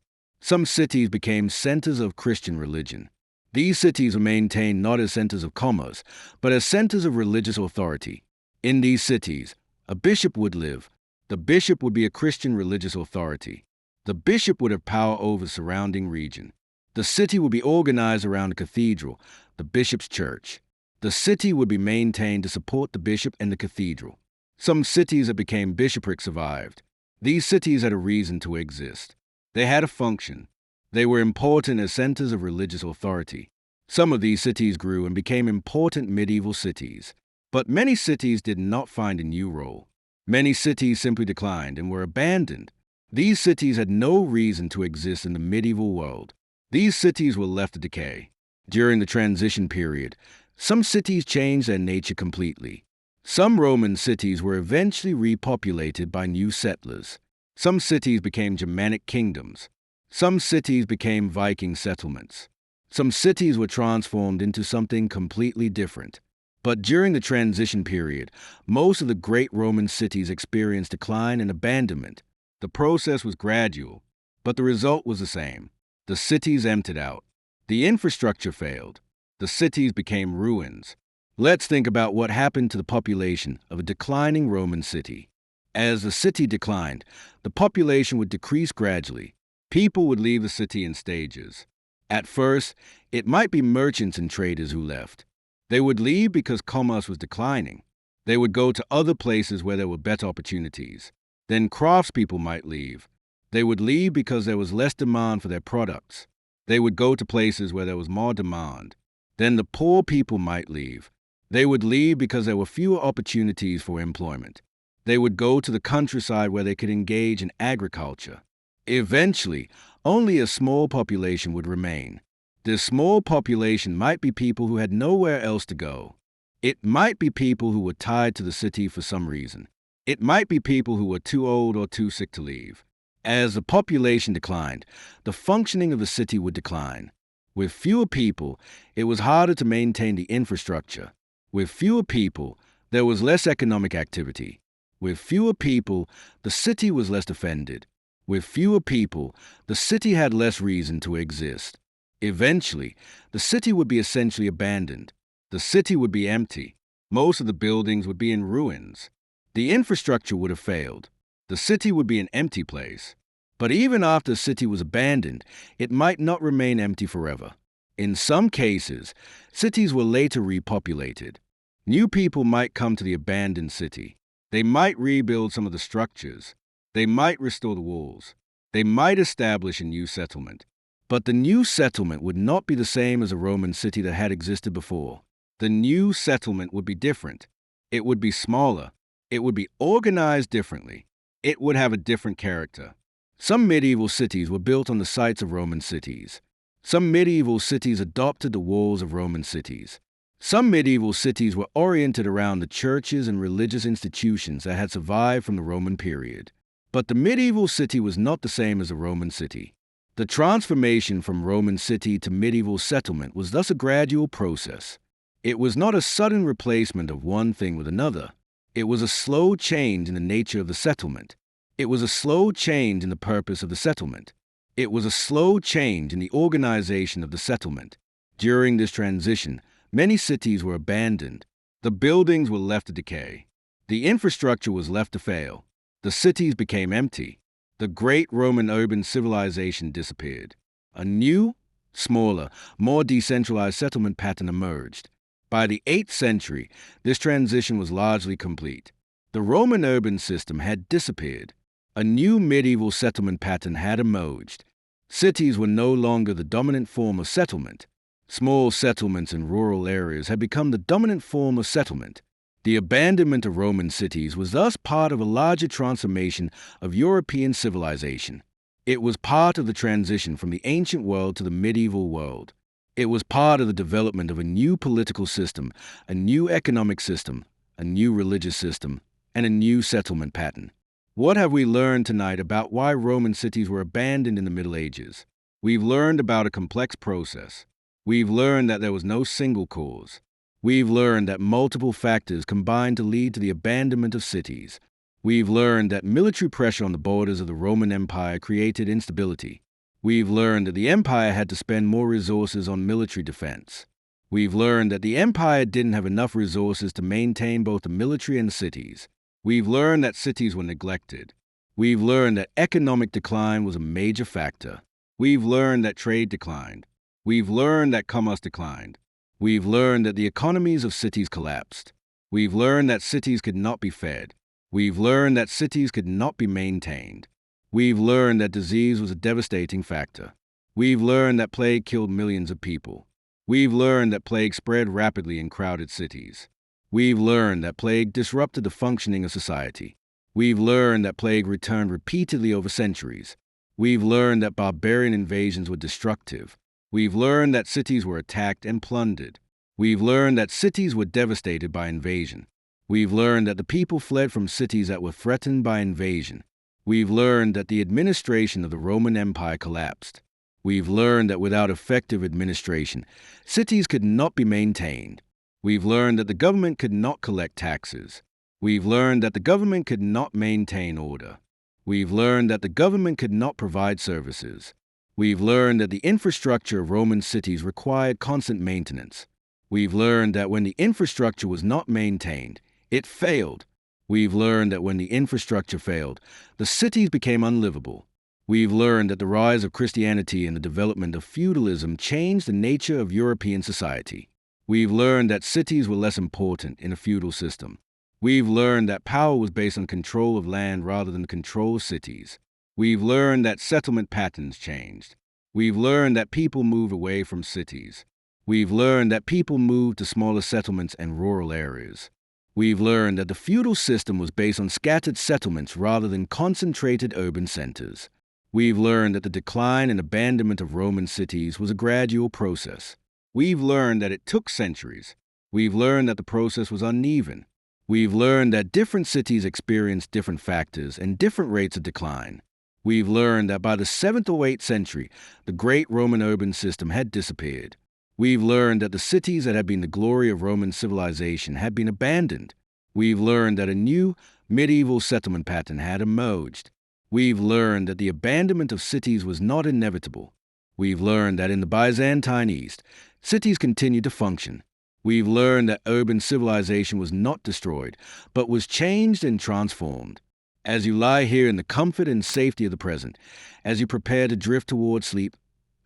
Some cities became centers of Christian religion. These cities were maintained not as centers of commerce, but as centers of religious authority. In these cities, a bishop would live. The bishop would be a Christian religious authority. The bishop would have power over the surrounding region. The city would be organized around a cathedral, the bishop's church. The city would be maintained to support the bishop and the cathedral. Some cities that became bishoprics survived. These cities had a reason to exist. They had a function. They were important as centers of religious authority. Some of these cities grew and became important medieval cities. But many cities did not find a new role. Many cities simply declined and were abandoned. These cities had no reason to exist in the medieval world. These cities were left to decay. During the transition period, some cities changed their nature completely. Some Roman cities were eventually repopulated by new settlers. Some cities became Germanic kingdoms. Some cities became Viking settlements. Some cities were transformed into something completely different. But during the transition period, most of the great Roman cities experienced decline and abandonment. The process was gradual, but the result was the same. The cities emptied out. The infrastructure failed. The cities became ruins. Let's think about what happened to the population of a declining Roman city. As the city declined, the population would decrease gradually. People would leave the city in stages. At first, it might be merchants and traders who left. They would leave because commerce was declining. They would go to other places where there were better opportunities. Then craftspeople might leave. They would leave because there was less demand for their products. They would go to places where there was more demand. Then the poor people might leave. They would leave because there were fewer opportunities for employment. They would go to the countryside where they could engage in agriculture. Eventually, only a small population would remain. This small population might be people who had nowhere else to go. It might be people who were tied to the city for some reason. It might be people who were too old or too sick to leave. As the population declined, the functioning of the city would decline. With fewer people, it was harder to maintain the infrastructure. With fewer people, there was less economic activity. With fewer people, the city was less defended. With fewer people, the city had less reason to exist. Eventually, the city would be essentially abandoned. The city would be empty. Most of the buildings would be in ruins. The infrastructure would have failed. The city would be an empty place. But even after the city was abandoned, it might not remain empty forever. In some cases, cities were later repopulated. New people might come to the abandoned city. They might rebuild some of the structures. They might restore the walls. They might establish a new settlement. But the new settlement would not be the same as a Roman city that had existed before. The new settlement would be different. It would be smaller. It would be organized differently. It would have a different character. Some medieval cities were built on the sites of Roman cities. Some medieval cities adopted the walls of Roman cities. Some medieval cities were oriented around the churches and religious institutions that had survived from the Roman period. But the medieval city was not the same as a Roman city. The transformation from Roman city to medieval settlement was thus a gradual process. It was not a sudden replacement of one thing with another. It was a slow change in the nature of the settlement. It was a slow change in the purpose of the settlement. It was a slow change in the organization of the settlement. During this transition, many cities were abandoned. The buildings were left to decay. The infrastructure was left to fail. The cities became empty. The great Roman urban civilization disappeared. A new, smaller, more decentralized settlement pattern emerged. By the 8th century, this transition was largely complete. The Roman urban system had disappeared. A new medieval settlement pattern had emerged. Cities were no longer the dominant form of settlement. Small settlements in rural areas had become the dominant form of settlement. The abandonment of Roman cities was thus part of a larger transformation of European civilization. It was part of the transition from the ancient world to the medieval world. It was part of the development of a new political system, a new economic system, a new religious system, and a new settlement pattern. What have we learned tonight about why Roman cities were abandoned in the Middle Ages? We've learned about a complex process. We've learned that there was no single cause. We've learned that multiple factors combined to lead to the abandonment of cities. We've learned that military pressure on the borders of the Roman Empire created instability. We've learned that the empire had to spend more resources on military defense. We've learned that the empire didn't have enough resources to maintain both the military and cities. We've learned that cities were neglected. We've learned that economic decline was a major factor. We've learned that trade declined. We've learned that commerce declined. We've learned that the economies of cities collapsed. We've learned that cities could not be fed. We've learned that cities could not be maintained. We've learned that disease was a devastating factor. We've learned that plague killed millions of people. We've learned that plague spread rapidly in crowded cities. We've learned that plague disrupted the functioning of society. We've learned that plague returned repeatedly over centuries. We've learned that barbarian invasions were destructive. We've learned that cities were attacked and plundered. We've learned that cities were devastated by invasion. We've learned that the people fled from cities that were threatened by invasion. We've learned that the administration of the Roman Empire collapsed. We've learned that without effective administration, cities could not be maintained. We've learned that the government could not collect taxes. We've learned that the government could not maintain order. We've learned that the government could not provide services. We've learned that the infrastructure of Roman cities required constant maintenance. We've learned that when the infrastructure was not maintained, it failed. We've learned that when the infrastructure failed, the cities became unlivable. We've learned that the rise of Christianity and the development of feudalism changed the nature of European society. We've learned that cities were less important in a feudal system. We've learned that power was based on control of land rather than control of cities. We've learned that settlement patterns changed. We've learned that people moved away from cities. We've learned that people moved to smaller settlements and rural areas. We've learned that the feudal system was based on scattered settlements rather than concentrated urban centers. We've learned that the decline and abandonment of Roman cities was a gradual process. We've learned that it took centuries. We've learned that the process was uneven. We've learned that different cities experienced different factors and different rates of decline. We've learned that by the 7th or 8th century, the great Roman urban system had disappeared. We've learned that the cities that had been the glory of Roman civilization had been abandoned. We've learned that a new medieval settlement pattern had emerged. We've learned that the abandonment of cities was not inevitable. We've learned that in the Byzantine East, cities continued to function. We've learned that urban civilization was not destroyed, but was changed and transformed. As you lie here in the comfort and safety of the present, as you prepare to drift toward sleep,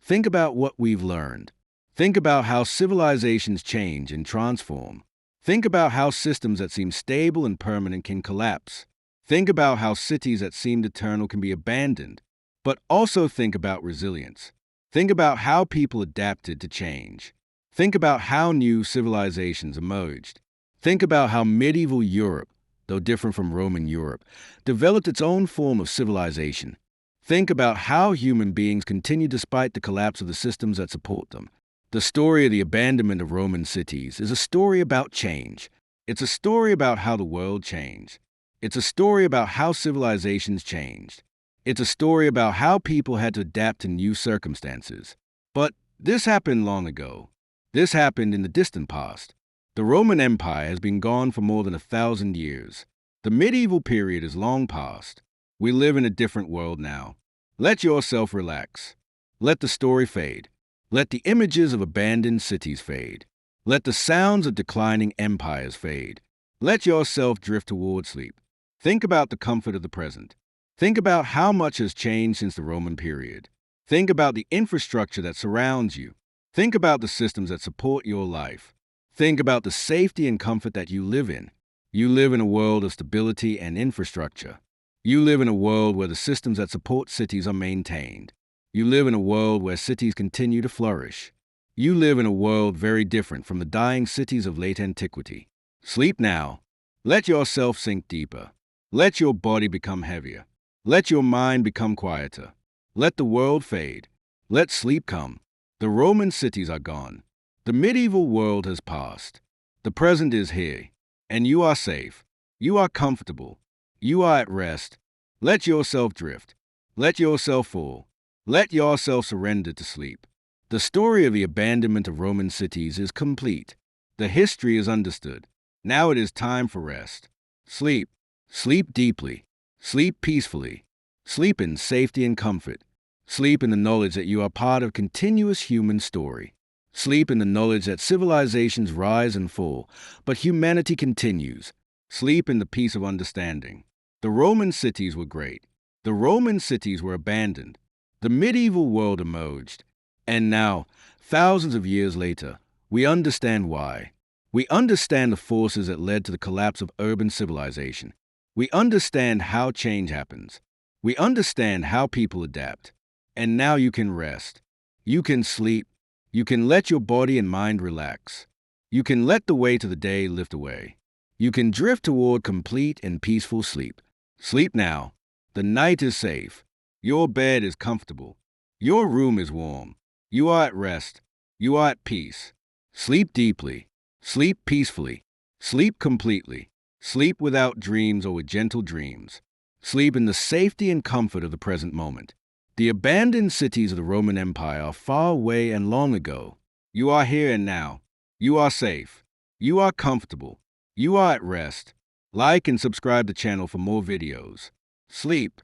think about what we've learned. Think about how civilizations change and transform. Think about how systems that seem stable and permanent can collapse. Think about how cities that seemed eternal can be abandoned. But also think about resilience. Think about how people adapted to change. Think about how new civilizations emerged. Think about how medieval Europe, though different from Roman Europe, developed its own form of civilization. Think about how human beings continue despite the collapse of the systems that support them. The story of the abandonment of Roman cities is a story about change. It's a story about how the world changed. It's a story about how civilizations changed. It's a story about how people had to adapt to new circumstances. But this happened long ago. This happened in the distant past. The Roman Empire has been gone for more than 1,000 years. The medieval period is long past. We live in a different world now. Let yourself relax. Let the story fade. Let the images of abandoned cities fade. Let the sounds of declining empires fade. Let yourself drift toward sleep. Think about the comfort of the present. Think about how much has changed since the Roman period. Think about the infrastructure that surrounds you. Think about the systems that support your life. Think about the safety and comfort that you live in. You live in a world of stability and infrastructure. You live in a world where the systems that support cities are maintained. You live in a world where cities continue to flourish. You live in a world very different from the dying cities of late antiquity. Sleep now. Let yourself sink deeper. Let your body become heavier. Let your mind become quieter. Let the world fade. Let sleep come. The Roman cities are gone. The medieval world has passed. The present is here. And you are safe. You are comfortable. You are at rest. Let yourself drift. Let yourself fall. Let yourself surrender to sleep. The story of the abandonment of Roman cities is complete. The history is understood. Now it is time for rest. Sleep. Sleep deeply. Sleep peacefully. Sleep in safety and comfort. Sleep in the knowledge that you are part of continuous human story. Sleep in the knowledge that civilizations rise and fall, but humanity continues. Sleep in the peace of understanding. The Roman cities were great. The Roman cities were abandoned. The medieval world emerged. And now, thousands of years later, we understand why. We understand the forces that led to the collapse of urban civilization. We understand how change happens. We understand how people adapt. And now you can rest. You can sleep. You can let your body and mind relax. You can let the weight of the day lift away. You can drift toward complete and peaceful sleep. Sleep now. The night is safe. Your bed is comfortable. Your room is warm. You are at rest. You are at peace. Sleep deeply. Sleep peacefully. Sleep completely. Sleep without dreams or with gentle dreams. Sleep in the safety and comfort of the present moment. The abandoned cities of the Roman Empire are far away and long ago. You are here and now. You are safe. You are comfortable. You are at rest. Like and subscribe to the channel for more videos. Sleep.